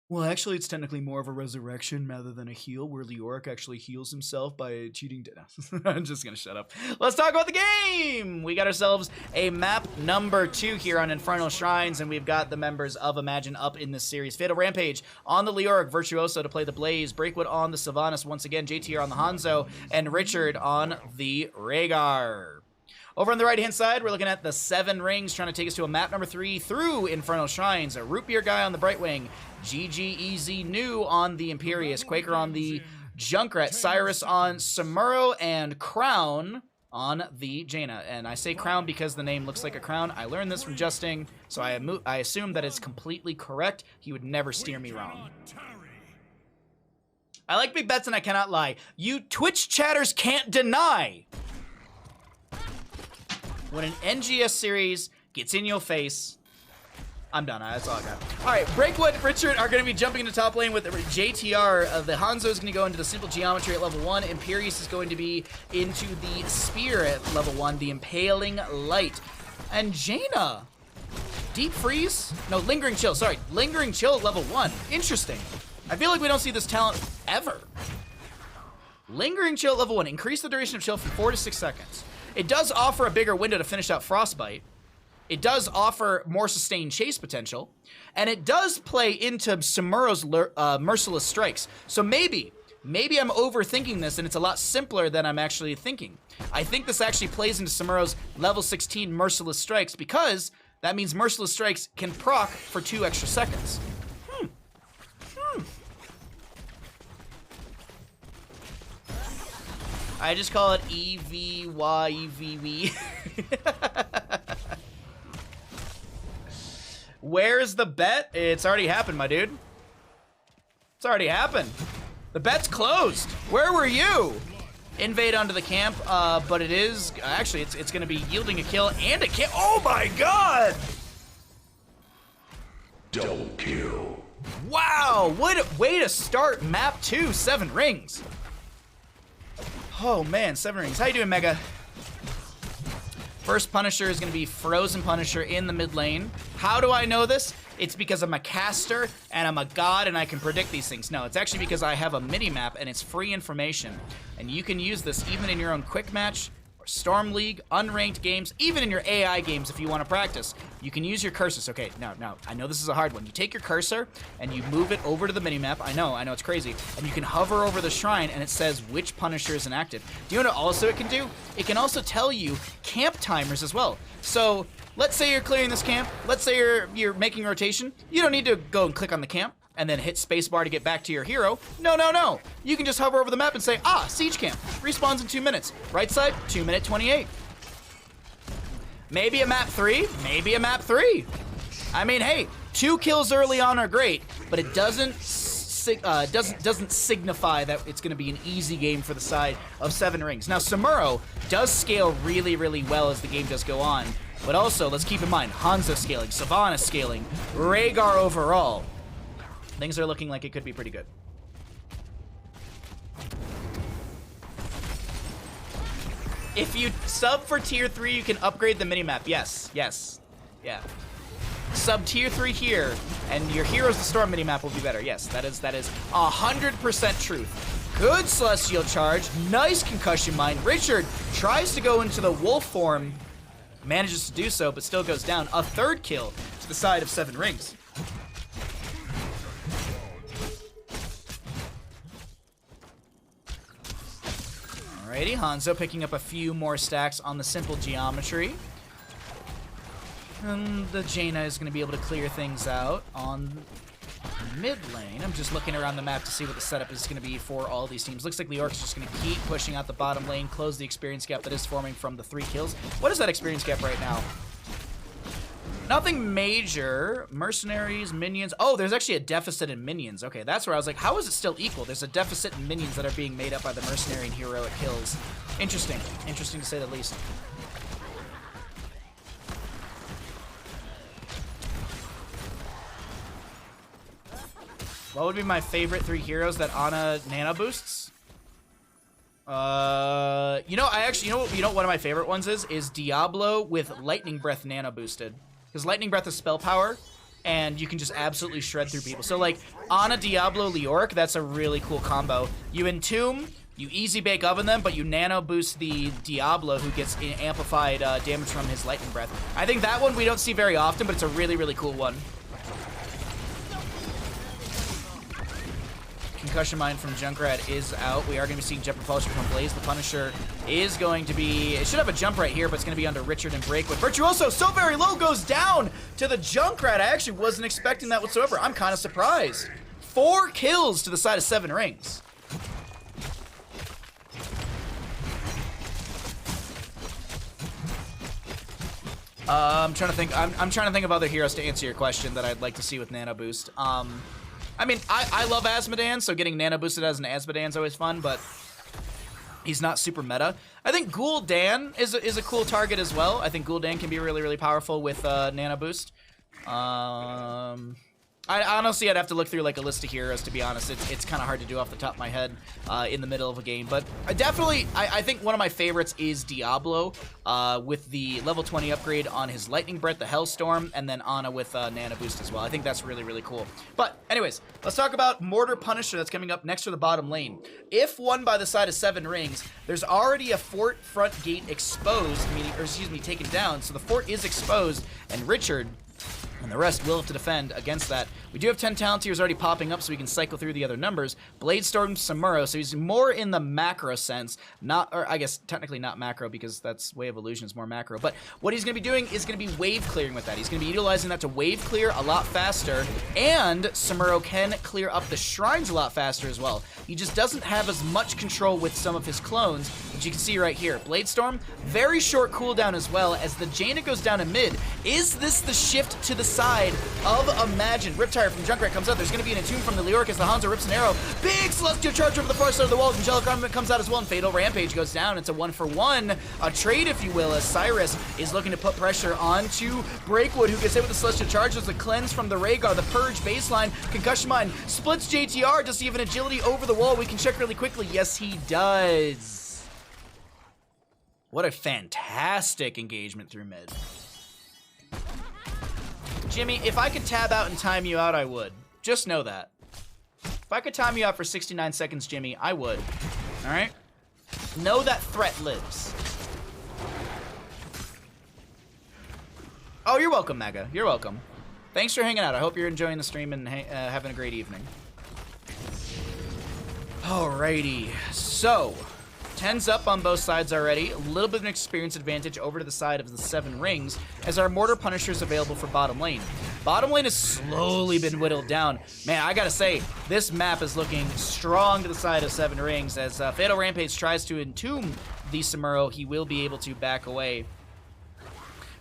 Well, actually, it's technically more of a resurrection rather than a heal, where Leoric actually heals himself by cheating death. I'm just gonna shut up. Let's talk about the game! We got ourselves a map number 2 here on Infernal Shrines, and we've got the members of Imagine up in this series. Fatal Rampage on the Leoric, Virtuoso to play the Blaze, Breakwood on the Sylvanas once again, JTR on the Hanzo, and Richard on the Rhaegar. Over on the right-hand side, we're looking at the 7 Rings, trying to take us to a map number 3 through Infernal Shrines. A Root Beer guy on the Brightwing, GGEZ New on the Imperious, Quaker on the Junkrat, Cyrus on Samuro, and Crown on the Jaina. And I say Crown because the name looks like a crown. I learned this from Justing, so I assume that it's completely correct. He would never steer me wrong. I like big bets and I cannot lie. You Twitch chatters can't deny when an NGS series gets in your face. I'm done. That's all I got. All right, Breakwood and Richard are going to be jumping into top lane with JTR. The Hanzo is going to go into the simple geometry at level 1. Imperious is going to be into the spear at level 1, the Impaling Light. And Jaina, Deep Freeze? No, Lingering Chill. Sorry, Lingering Chill at level 1. Interesting. I feel like we don't see this talent ever. Lingering Chill at level 1. Increase the duration of chill from 4 to 6 seconds. It does offer a bigger window to finish out Frostbite. It does offer more sustained chase potential. And it does play into Samuro's Merciless Strikes. So maybe I'm overthinking this and it's a lot simpler than I'm actually thinking. I think this actually plays into Samuro's level 16 Merciless Strikes because that means Merciless Strikes can proc for 2 extra seconds. I just call it EVYVV. Where's the bet? It's already happened, my dude. It's already happened. The bet's closed. Where were you? Invade onto the camp, but it is actually it's going to be yielding a kill and a kill. Oh my god! Double kill. Wow, what a way to start map 2, 7 Rings. Oh man, 7 Rings. How you doing, Mega? First Punisher is going to be Frozen Punisher in the mid lane. How do I know this? It's because I'm a caster and I'm a god and I can predict these things. No, it's actually because I have a mini-map and it's free information. And you can use this even in your own quick match, or Storm League, unranked games, even in your AI games if you want to practice. You can use your cursors. Okay, now, I know this is a hard one. You take your cursor and you move it over to the mini-map. I know it's crazy. And you can hover over the shrine and it says which Punisher is inactive. Do you know what also it can do? It can also tell you camp timers as well. So let's say you're clearing this camp. Let's say you're making a rotation. You don't need to go and click on the camp and then hit spacebar to get back to your hero. No. You can just hover over the map and say, siege camp. Respawns in 2 minutes. Right side, 2 minute 28. Maybe a map 3, maybe a map 3. I mean, hey, 2 kills early on are great, but it doesn't signify that it's going to be an easy game for the side of 7 Rings. Now, Samuro does scale really, really well as the game does go on, but also, let's keep in mind, Hanzo scaling, Sylvanas scaling, Rhaegar overall. Things are looking like it could be pretty good. If you sub for tier 3, you can upgrade the minimap. Yes. Yeah. Sub tier 3 here, and your Heroes of the Storm minimap will be better. Yes, that is 100% truth. Good Celestial Charge. Nice Concussion Mine. Richard tries to go into the wolf form. Manages to do so, but still goes down. A 3rd kill to the side of 7 Rings. Alrighty, Hanzo picking up a few more stacks on the simple geometry. And the Jaina is going to be able to clear things out on Mid lane, I'm just looking around the map to see what the setup is going to be for all these teams. Looks like Leoric's just going to keep pushing out the bottom lane, close the experience gap that is forming from the 3 kills. What is that experience gap right now? Nothing major. Mercenaries, minions. Oh, there's actually a deficit in minions. Okay, that's where I was like, how is it still equal? There's a deficit in minions that are being made up by the mercenary and heroic kills. Interesting. Interesting to say the least. What would be my favorite 3 heroes that Ana nano boosts? You know, what one of my favorite ones is Diablo with Lightning Breath nano boosted. Because Lightning Breath is spell power, and you can just absolutely shred through people. So, like, Ana, Diablo, Leoric, that's a really cool combo. You Entomb, you easy bake oven them, but you nano boost the Diablo, who gets amplified damage from his Lightning Breath. I think that one we don't see very often, but it's a really, really cool one. Concussion Mine from Junkrat is out. We are going to be seeing Jet Propulsion from Blaze. The Punisher is going to be... It should have a jump right here, but it's going to be under Richard and Breakwood. Virtuoso, so very low, goes down to the Junkrat. I actually wasn't expecting that whatsoever. I'm kind of surprised. 4 kills to the side of 7 rings. I'm trying to think. I'm trying to think of other heroes to answer your question that I'd like to see with Nano Boost. I mean, I love Asmodan, so getting Nano Boosted as an Asmodan is always fun, but he's not super meta. I think Gul'dan is a cool target as well. I think Gul'dan can be really, really powerful with Nano Boost. I honestly, I'd have to look through like a list of heroes, to be honest. It's kind of hard to do off the top of my head in the middle of a game. But I think one of my favorites is Diablo with the level 20 upgrade on his Lightning Breath, the Hellstorm, and then Ana with Nano Boost as well. I think that's really, really cool. But anyways, let's talk about Mortar Punisher that's coming up next to the bottom lane. If won by the side of 7 rings, there's already a fort front gate exposed, taken down. So the fort is exposed, and Richard and the rest will have to defend against that. We do have 10 talent tiers already popping up, so we can cycle through the other numbers. Bladestorm, Samuro, so he's more in the macro sense, or I guess technically not macro because that's Way of Illusion is more macro. But what he's going to be doing is going to be wave clearing with that. He's going to be utilizing that to wave clear a lot faster, and Samuro can clear up the shrines a lot faster as well. He just doesn't have as much control with some of his clones, which you can see right here. Bladestorm, very short cooldown as well, as the Jaina goes down in mid. Is this the shift to the side of Imagine? Riptire from Junkrat comes out. There's going to be an Entomb from the Leoric as the Hanzo rips an arrow. Big Celestial Charge over the far side of the walls. Angelic Armament comes out as well, and Fatal Rampage goes down. It's a 1-for-1, a trade, if you will, as Cyrus is looking to put pressure onto Breakwood, who gets hit with the Celestial Charge. There's the Cleanse from the Rhaegar, the Purge baseline. Concussion Mine splits JTR. Does he have an agility over the wall? We can check really quickly. Yes, he does. What a fantastic engagement through mid. Jimmy, if I could tab out and time you out, I would. Just know that. If I could time you out for 69 seconds, Jimmy, I would. All right? Know that threat lives. Oh, you're welcome, Mega. You're welcome. Thanks for hanging out. I hope you're enjoying the stream and having a great evening. Alrighty. So, 10's up on both sides already. A little bit of an experience advantage over to the side of the 7 rings as our Mortar Punisher is available for bottom lane. Bottom lane has slowly been whittled down. Man, I gotta say, this map is looking strong to the side of 7 rings. As Fatal Rampage tries to entomb the Samuro, he will be able to back away.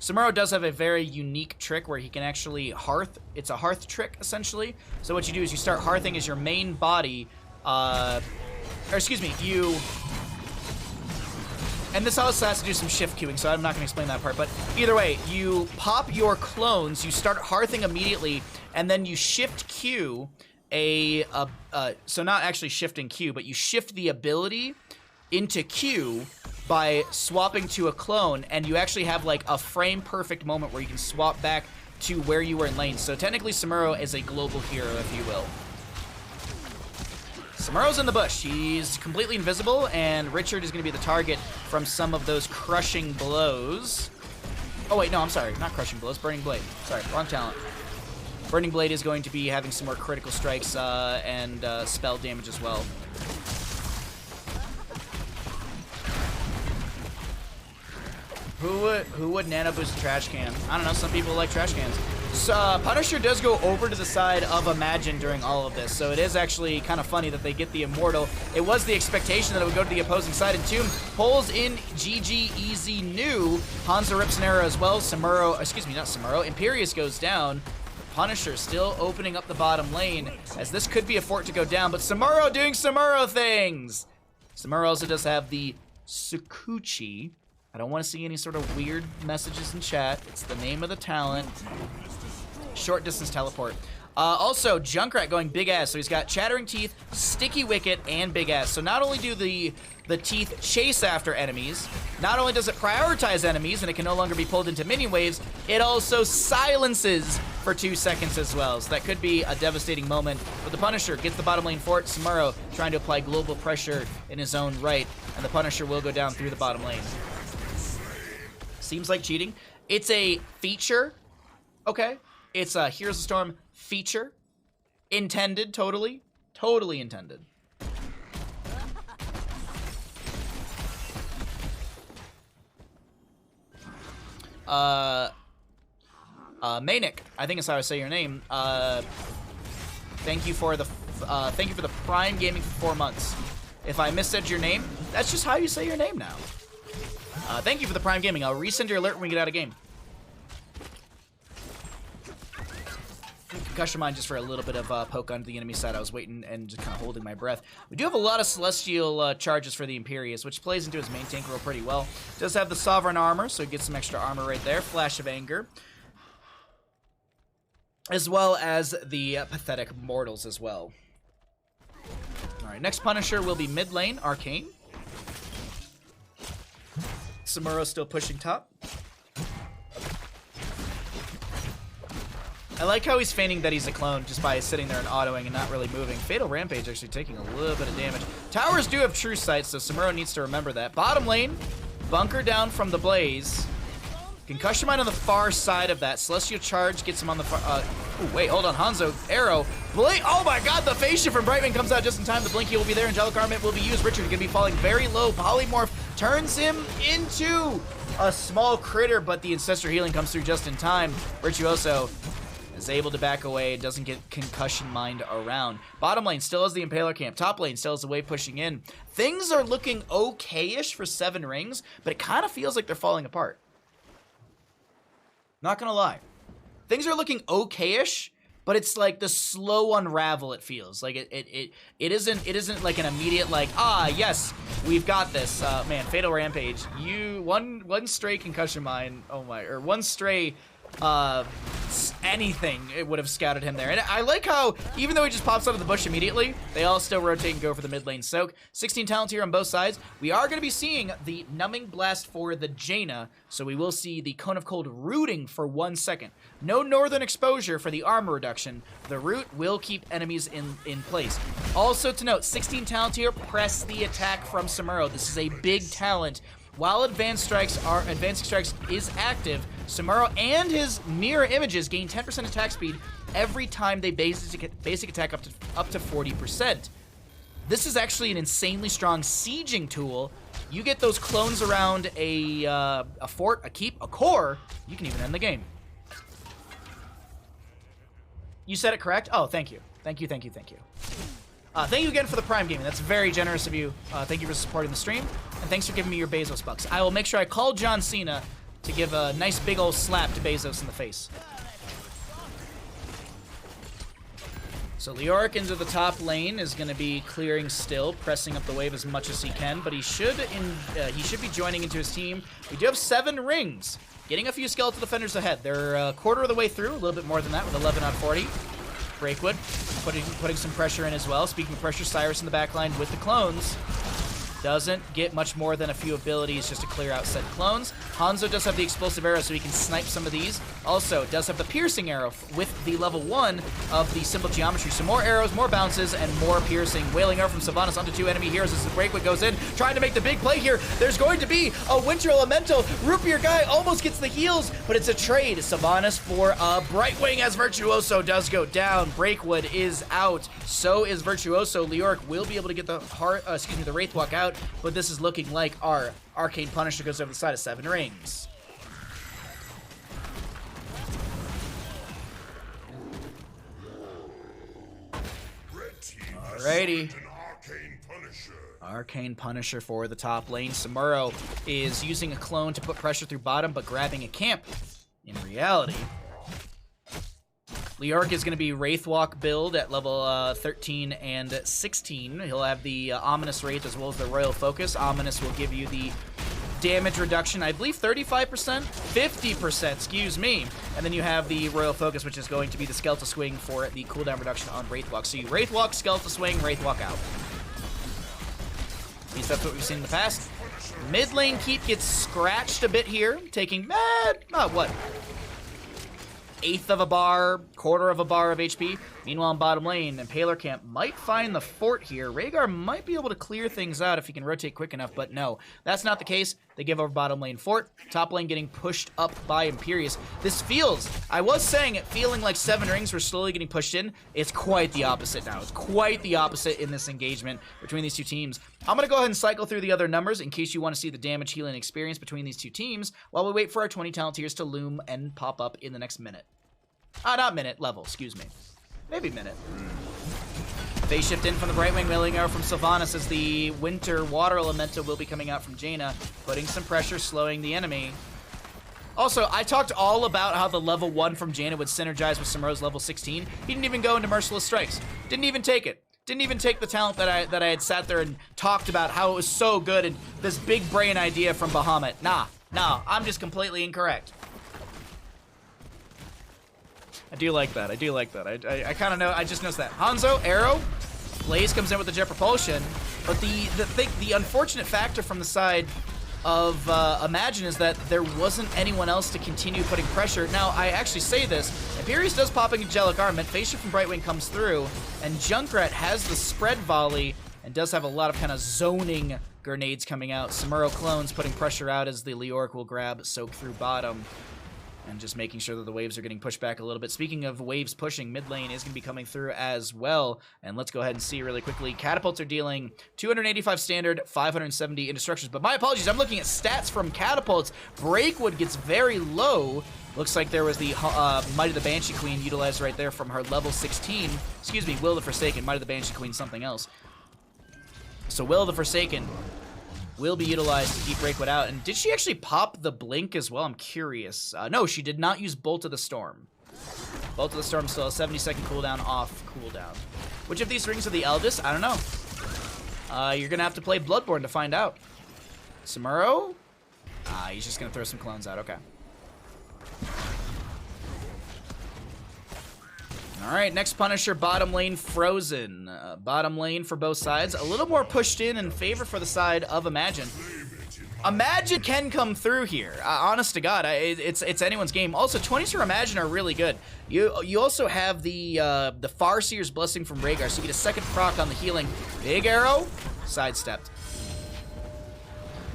Samuro does have a very unique trick where he can actually hearth. It's a hearth trick, essentially. So what you do is you start hearthing as your main body, and this also has to do some shift queuing, so I'm not going to explain that part. But either way, you pop your clones, you start hearthing immediately, and then you shift Q so not actually shifting Q, but you shift the ability into Q by swapping to a clone, and you actually have like a frame perfect moment where you can swap back to where you were in lane. So technically Samuro is a global hero, if you will. Samuro's in the bush. He's completely invisible, and Richard is going to be the target from some of those crushing blows. Oh, wait, no, I'm sorry. Not crushing blows. Burning Blade. Sorry, wrong talent. Burning Blade is going to be having some more critical strikes and spell damage as well. Who would nano boost a trash can? I don't know. Some people like trash cans. Punisher does go over to the side of Imagine during all of this, so it is actually kind of funny that they get the Immortal. It was the expectation that it would go to the opposing side, and Tomb pulls in GG Easy New. Hanzo rips an arrow as well. Samuro, excuse me, not Samuro. Imperius goes down. Punisher still opening up the bottom lane, as this could be a fort to go down, but Samuro doing Samuro things! Samuro also does have the Sukuchi. I don't want to see any sort of weird messages in chat. It's the name of the talent. Short distance teleport. Also, Junkrat going big ass. So he's got Chattering Teeth, Sticky Wicket, and big ass. So not only do the teeth chase after enemies, not only does it prioritize enemies and it can no longer be pulled into minion waves, it also silences for 2 seconds as well. So that could be a devastating moment. But the Punisher gets the bottom lane fort. Samuro trying to apply global pressure in his own right, and the Punisher will go down through the bottom lane. Seems like cheating. It's a feature. Okay. It's a Heroes of Storm feature. Intended, totally. Totally intended. Manic, I think is how I say your name. Thank you for the Prime Gaming for 4 months. If I missaid your name, that's just how you say your name now. Thank you for the Prime Gaming. I'll resend your alert when we get out of game. Concussion Mine just for a little bit of poke onto the enemy side. I was waiting and just kind of holding my breath. We do have a lot of Celestial charges for the Imperius, which plays into his main tank role pretty well. Does have the Sovereign Armor, so he gets some extra armor right there. Flash of Anger. As well as the Pathetic Mortals as well. Alright, next Punisher will be mid lane, Arcane. Samuro still pushing top. I like how he's feigning that he's a clone just by sitting there and autoing and not really moving. Fatal Rampage actually taking a little bit of damage. Towers do have true sight, so Samuro needs to remember that. Bottom lane, bunker down from the Blaze. Concussion Mine on the far side of that. Celestial Charge gets him on the far... ooh, wait, hold on. Hanzo, arrow. Blink. Oh my god, the phase shift from Brightman comes out just in time. The Blinky will be there. Angelic Armament will be used. Richard is going to be falling very low. Polymorph turns him into a small critter, but the Ancestor Healing comes through just in time. Virtuoso is able to back away, doesn't get concussion mined around. Bottom lane still has the Impaler camp. Top lane still has the wave pushing in. Things are looking okay-ish for 7 rings, but it kind of feels like they're falling apart. Not gonna lie. Things are looking okay-ish, but it's like the slow unravel it feels. Like it isn't like an immediate like, ah, yes, we've got this. Man, Fatal Rampage. One stray concussion mine, oh my, or one stray anything, it would have scouted him there. And I like how, even though he just pops out of the bush immediately, they all still rotate and go for the mid lane soak. 16 talents here on both sides. We are going to be seeing the Numbing Blast for the Jaina, so we will see the Cone of Cold rooting for 1 second. No Northern Exposure for the armor reduction. The root will keep enemies in place. Also to note, 16 talents here, press the attack from Samuro. This is a big talent. While Advanced Strikes is active, Samuro and his mirror images gain 10% attack speed every time they basic attack up to 40%. This is actually an insanely strong sieging tool. You get those clones around a fort, a keep, a core, you can even end the game. You said it correct? Oh, thank you. Thank you, thank you, thank you. Thank you again for the Prime Gaming. That's very generous of you. Thank you for supporting the stream, and thanks for giving me your Bezos bucks. I will make sure I call John Cena to give a nice big old slap to Bezos in the face. So Leoric into the top lane is going to be clearing still, pressing up the wave as much as he can, but he should be joining into his team. We do have 7 rings, getting a few Skeletal Defenders ahead. They're a quarter of the way through, a little bit more than that with 11 out of 40. Breakwood putting some pressure in as well. Speaking of pressure, Cyrus in the backline with the clones. Doesn't get much more than a few abilities just to clear out said clones. Hanzo does have the explosive arrow so he can snipe some of these. Also does have the piercing arrow with the level 1 of the simple geometry. So more arrows, more bounces, and more piercing. Wailing arrow from Sylvanas onto 2 enemy heroes as the Breakwood goes in, trying to make the big play here. There's going to be a Winter Elemental. Rupier guy almost gets the heals, but it's a trade. Sylvanas for Brightwing as Virtuoso does go down. Breakwood is out. So is Virtuoso. Leoric will be able to get the the Wraithwalk out, but this is looking like our Arcane Punisher goes over the side of 7 rings. Alrighty. Arcane Punisher for the top lane. Samuro is using a clone to put pressure through bottom, but grabbing a camp. In reality, Leoric is going to be Wraithwalk build at level 13 and 16. He'll have the Ominous Wraith as well as the Royal Focus. Ominous will give you the damage reduction, I believe 35%? 50%, excuse me. And then you have the Royal Focus, which is going to be the Skeletal Swing for the cooldown reduction on Wraithwalk. So you Wraithwalk, Skeletal Swing, Wraithwalk out. At least that's what we've seen in the past. Mid lane keep gets scratched a bit here, taking, what? Eighth of a bar, quarter of a bar of HP. Meanwhile, in bottom lane, Impaler Camp might find the fort here. Rhaegar might be able to clear things out if he can rotate quick enough, but no, that's not the case. They give over bottom lane fort. Top lane getting pushed up by Imperius. This feels, I was saying it feeling like Seven Rings were slowly getting pushed in. It's quite the opposite now. It's quite the opposite in this engagement between these two teams. I'm going to go ahead and cycle through the other numbers in case you want to see the damage healing experience between these two teams while we wait for our 20 talent tiers to loom and pop up in the next minute. Not minute, level, excuse me. Maybe minute. Phase shift in from the Brightwing, milling arrow from Sylvanas as the Winter Water Elemental will be coming out from Jaina, putting some pressure, slowing the enemy. Also, I talked all about how the level 1 from Jaina would synergize with Samuro's level 16. He didn't even go into Merciless Strikes. Didn't even take it. Didn't even take the talent that I had sat there and talked about how it was so good and this big brain idea from Bahamut. Nah, I'm just completely incorrect. I do like that. I do like that. I kind of know. I just noticed that. Hanzo, arrow. Blaze comes in with the jet propulsion. But the unfortunate factor from the side of Imagine is that there wasn't anyone else to continue putting pressure. Now, I actually say this. Imperius does pop Angelic Armament. Phase shift from Brightwing comes through. And Junkrat has the spread volley and does have a lot of kind of zoning grenades coming out. Samuro clones putting pressure out as the Leoric will grab soak through bottom. And just making sure that the waves are getting pushed back a little bit. Speaking of waves pushing, mid lane is going to be coming through as well. And let's go ahead and see really quickly. Catapults are dealing 285 standard, 570 indestructions. But my apologies, I'm looking at stats from Catapults. Breakwood gets very low. Looks like there was the Might of the Banshee Queen utilized right there from her level 16. Excuse me, Will the Forsaken. Might of the Banshee Queen, something else. So Will the Forsaken will be utilized to keep Breakwood out. And did she actually pop the blink as well? I'm curious. No, she did not use Bolt of the Storm. Bolt of the Storm still a 70-second cooldown off cooldown. Which of these rings are the eldest? I don't know. You're going to have to play Bloodborne to find out. Samuro? He's just going to throw some clones out. Okay. Alright, next Punisher, bottom lane, Frozen. Bottom lane for both sides. A little more pushed in favor for the side of Imagine. Imagine can come through here. Honest to God, it's anyone's game. Also, 20s for Imagine are really good. You also have the Farseer's Blessing from Rhaegar, so you get a second proc on the healing. Big arrow, sidestepped.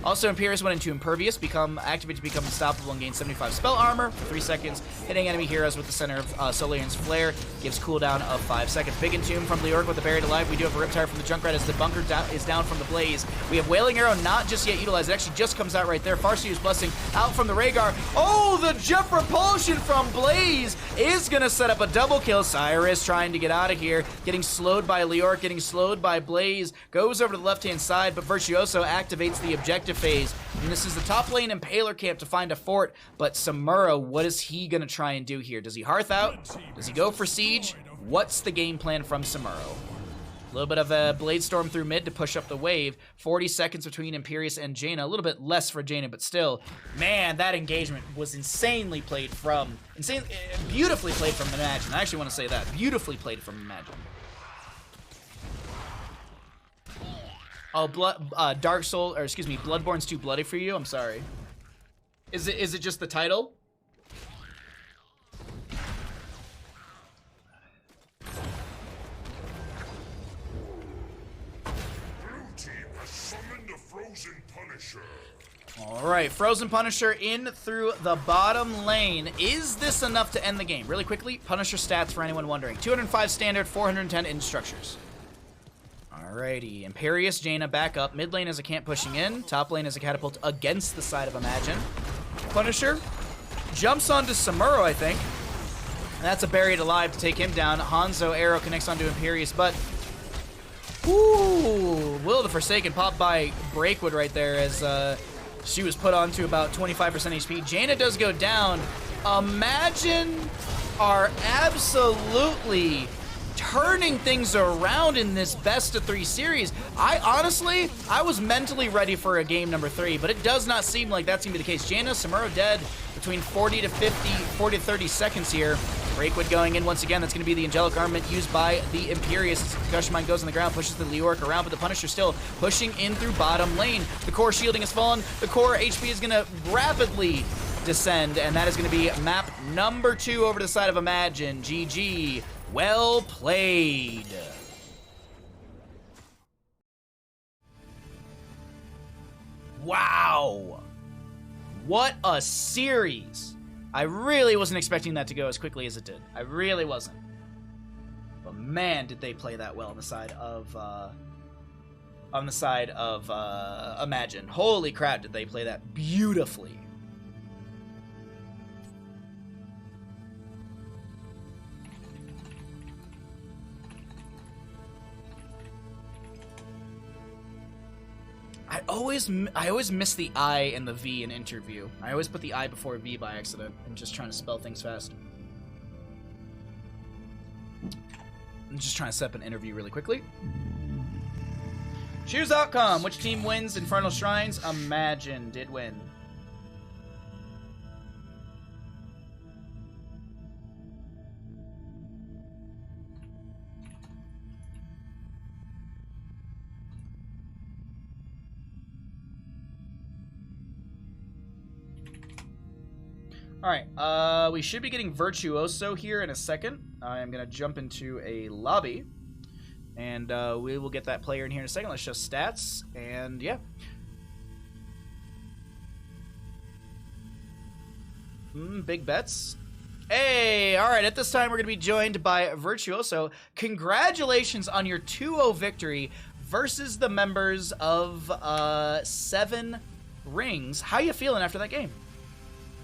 Also, Imperius went into Impervious, activate to become unstoppable and gain 75 spell armor for 3 seconds. Hitting enemy heroes with the center of Solarian's Flare gives cooldown of 5 seconds. Big Entomb from Leoric with the Buried Alive. We do have a Riptire from the Junkrat as the bunker is down from the Blaze. We have Wailing Arrow not just yet utilized. It actually just comes out right there. Farseer's Blessing out from the Rhaegar. Oh, the Jet Propulsion from Blaze is going to set up a double kill. Cyrus trying to get out of here. Getting slowed by Leoric, getting slowed by Blaze. Goes over to the left-hand side, but Virtuoso activates the objective phase. And this is the top lane Impaler Camp to find a fort, but Samuro, what is he gonna try and do here? Does he Hearth out? Does he go for Siege? What's the game plan from Samuro? A little bit of a Blade Storm through mid to push up the wave. 40 seconds between Imperius and Jaina. A little bit less for Jaina, but still, man, that engagement was beautifully played from Imagine. I actually want to say that. Beautifully played from Imagine. Oh, Bloodborne's too bloody for you? I'm sorry. Is it just the title? Blue team has summoned a Frozen Punisher. Alright, Frozen Punisher in through the bottom lane. Is this enough to end the game? Really quickly, Punisher stats for anyone wondering. 205 standard, 410 instructures. Alrighty, Imperius, Jaina back up. Mid lane is a camp pushing in. Top lane is a catapult against the side of Imagine. Punisher jumps onto Samuro, I think. And that's a Buried Alive to take him down. Hanzo arrow connects onto Imperius, but Ooh, Will of the Forsaken popped by Breakwood right there as she was put onto about 25% HP. Jaina does go down. Imagine are absolutely turning things around in this best of 3 series. I was mentally ready for a game number 3, but it does not seem like that's gonna be the case. Jaina, Samuro dead between 40 to 30 seconds here. Breakwood going in once again. That's going to be the Angelic Armament used by the Imperius. Concussion Mine goes on the ground, pushes the Leoric around, but the Punisher still pushing in through bottom lane. The core shielding has fallen. The core HP is going to rapidly descend, and that is going to be map number 2 over to the side of Imagine. GG. Well played. Wow. What a series. I really wasn't expecting that to go as quickly as it did. I really wasn't. But man, did they play that well on the side of Imagine. Holy crap, did they play that beautifully. I always miss the I and the V in interview. I always put the I before V by accident. I'm just trying to spell things fast. I'm just trying to set up an interview really quickly. Choose outcome. Which team wins Infernal Shrines? Imagine did win. Alright, we should be getting Virtuoso here in a second. I am going to jump into a lobby, and we will get that player in here in a second. Let's show stats, and yeah. Big bets. Hey, alright, at this time we're going to be joined by Virtuoso. Congratulations on your 2-0 victory versus the members of 7 Rings. How you feeling after that game?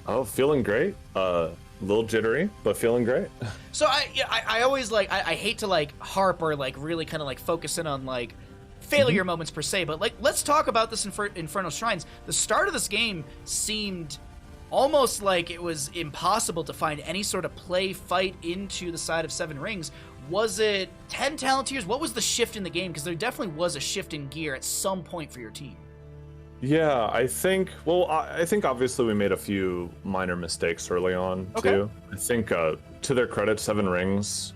Oh, feeling great. A little jittery, but feeling great. So I always like I hate to like harp or like really kind of like focus in on like failure moments per se, but like let's talk about this Infernal Shrines. The start of this game seemed almost like it was impossible to find any sort of play fight into the side of 7 Rings. Was it 10 talent tiers? What was the shift in the game? Because there definitely was a shift in gear at some point for your team. Yeah, I think obviously we made a few minor mistakes early on, too. I think, to their credit, 7 Rings,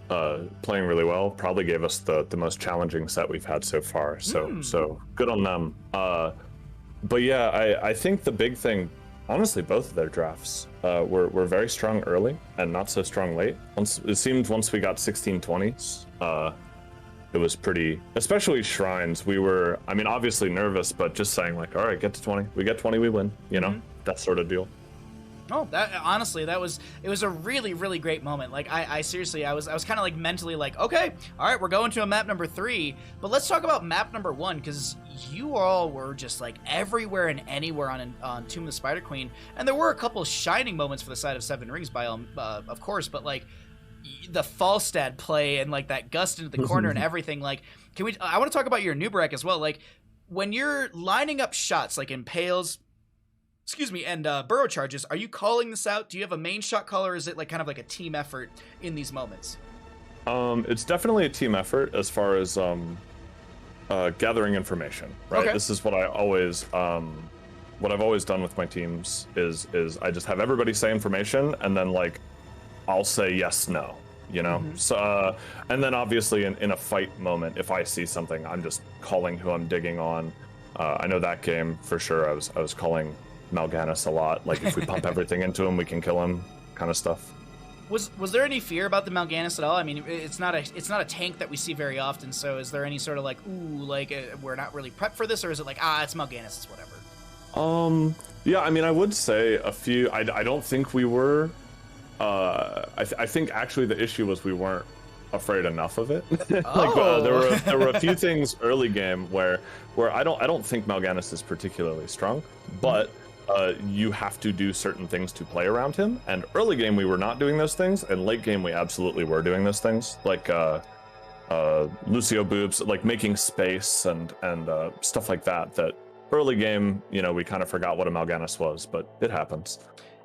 playing really well, probably gave us the most challenging set we've had so far, so good on them. But yeah, I think the big thing, honestly, both of their drafts were very strong early and not so strong late. It seemed once we got 1620s, it was pretty, especially Shrines, we were, I mean, obviously nervous, but just saying like, all right, get to 20. We get 20, we win, you know, that sort of deal. Oh, that honestly, it was a really, really great moment. Like, I seriously, I was kind of like mentally like, okay, all right, we're going to a map number 3, but let's talk about map number 1, because you all were just like everywhere and anywhere on Tomb of the Spider Queen, and there were a couple shining moments for the side of 7 Rings, of course, but like, the Falstad play and like that gust into the corner and everything, like I want to talk about your Nubarak as well. Like when you're lining up shots like Impales, and Burrow Charges, are you calling this out? Do you have a main shot caller, or is it like kind of like a team effort in these moments? It's definitely a team effort as far as gathering information, right? Okay. This is what I've always done with my teams is I just have everybody say information, and then like I'll say yes, no, you know? So, and then obviously in a fight moment, if I see something, I'm just calling who I'm digging on. I know that game for sure. I was calling Mal'Ganis a lot. Like if we pump everything into him, we can kill him, kind of stuff. Was there any fear about the Mal'Ganis at all? I mean, it's not a tank that we see very often. So is there any sort of like, ooh, like we're not really prepped for this, or is it like, it's Mal'Ganis, it's whatever? Yeah, I mean, I would say a few. I don't think we were. I think actually the issue was we weren't afraid enough of it. There were a few things early game where I don't think Mal'Ganis is particularly strong, but you have to do certain things to play around him. And early game we were not doing those things, and late game we absolutely were doing those things. Like Lucio boobs, like making space and stuff like that. That early game, we kind of forgot what a Mal'Ganis was, but it happens.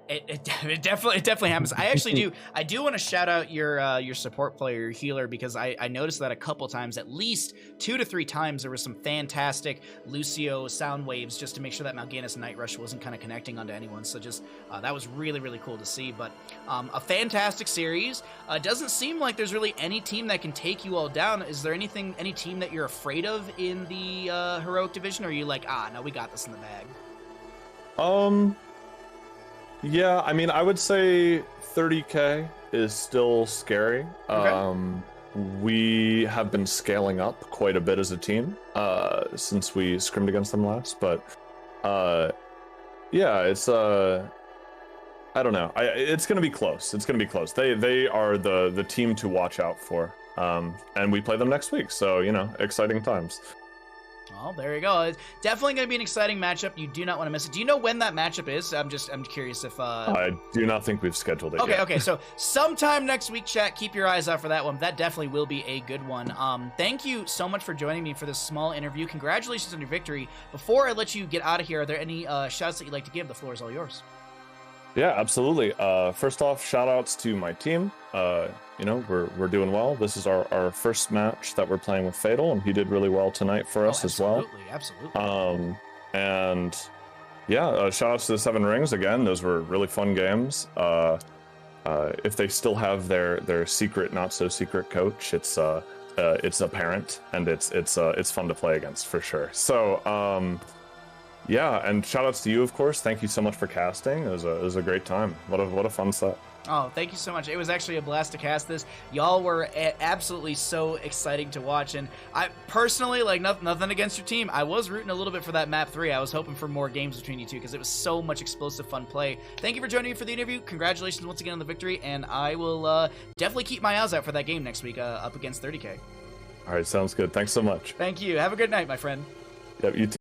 It definitely happens. I do want to shout out your support player, your healer, because I noticed that a couple times, at least 2 to 3 times, there was some fantastic Lucio sound waves just to make sure that Mal'Ganis Night Rush wasn't kind of connecting onto anyone. So just that was really, really cool to see. But a fantastic series. Doesn't seem like there's really any team that can take you all down. Is there any team that you're afraid of in the heroic division, or are you like, no, we got this in the bag? Yeah, I mean, I would say 30k is still scary. Okay. We have been scaling up quite a bit as a team since we scrimmed against them last, but yeah, it's I don't know. It's gonna be close. It's gonna be close. They are the team to watch out for, and we play them next week. So exciting times. Well, there you go. It's definitely going to be an exciting matchup. You do not want to miss it. Do you know when that matchup is? I'm curious if... I do not think we've scheduled it yet. Okay, so sometime next week, chat, keep your eyes out for that one. That definitely will be a good one. Thank you so much for joining me for this small interview. Congratulations on your victory. Before I let you get out of here, are there any shouts that you'd like to give? The floor is all yours. Yeah, absolutely. First off, shout outs to my team. We're doing well. This is our first match that we're playing with Fatal, and he did really well tonight for us as well. Absolutely. And yeah, shout outs to the 7 Rings again. Those were really fun games. If they still have their secret, not so secret coach, it's apparent, and it's fun to play against for sure. So yeah, and shout outs to you, of course. Thank you so much for casting. It was a great time. What a fun set. Oh, thank you so much. It was actually a blast to cast this. Y'all were absolutely so exciting to watch, and I personally, like, nothing against your team, I was rooting a little bit for that map 3. I was hoping for more games between you two because it was so much explosive fun play. Thank you for joining me for the interview. Congratulations once again on the victory, and I will definitely keep my eyes out for that game next week up against 30k. All right, sounds good. Thanks so much. Thank you. Have a good night, my friend. Yep, you too.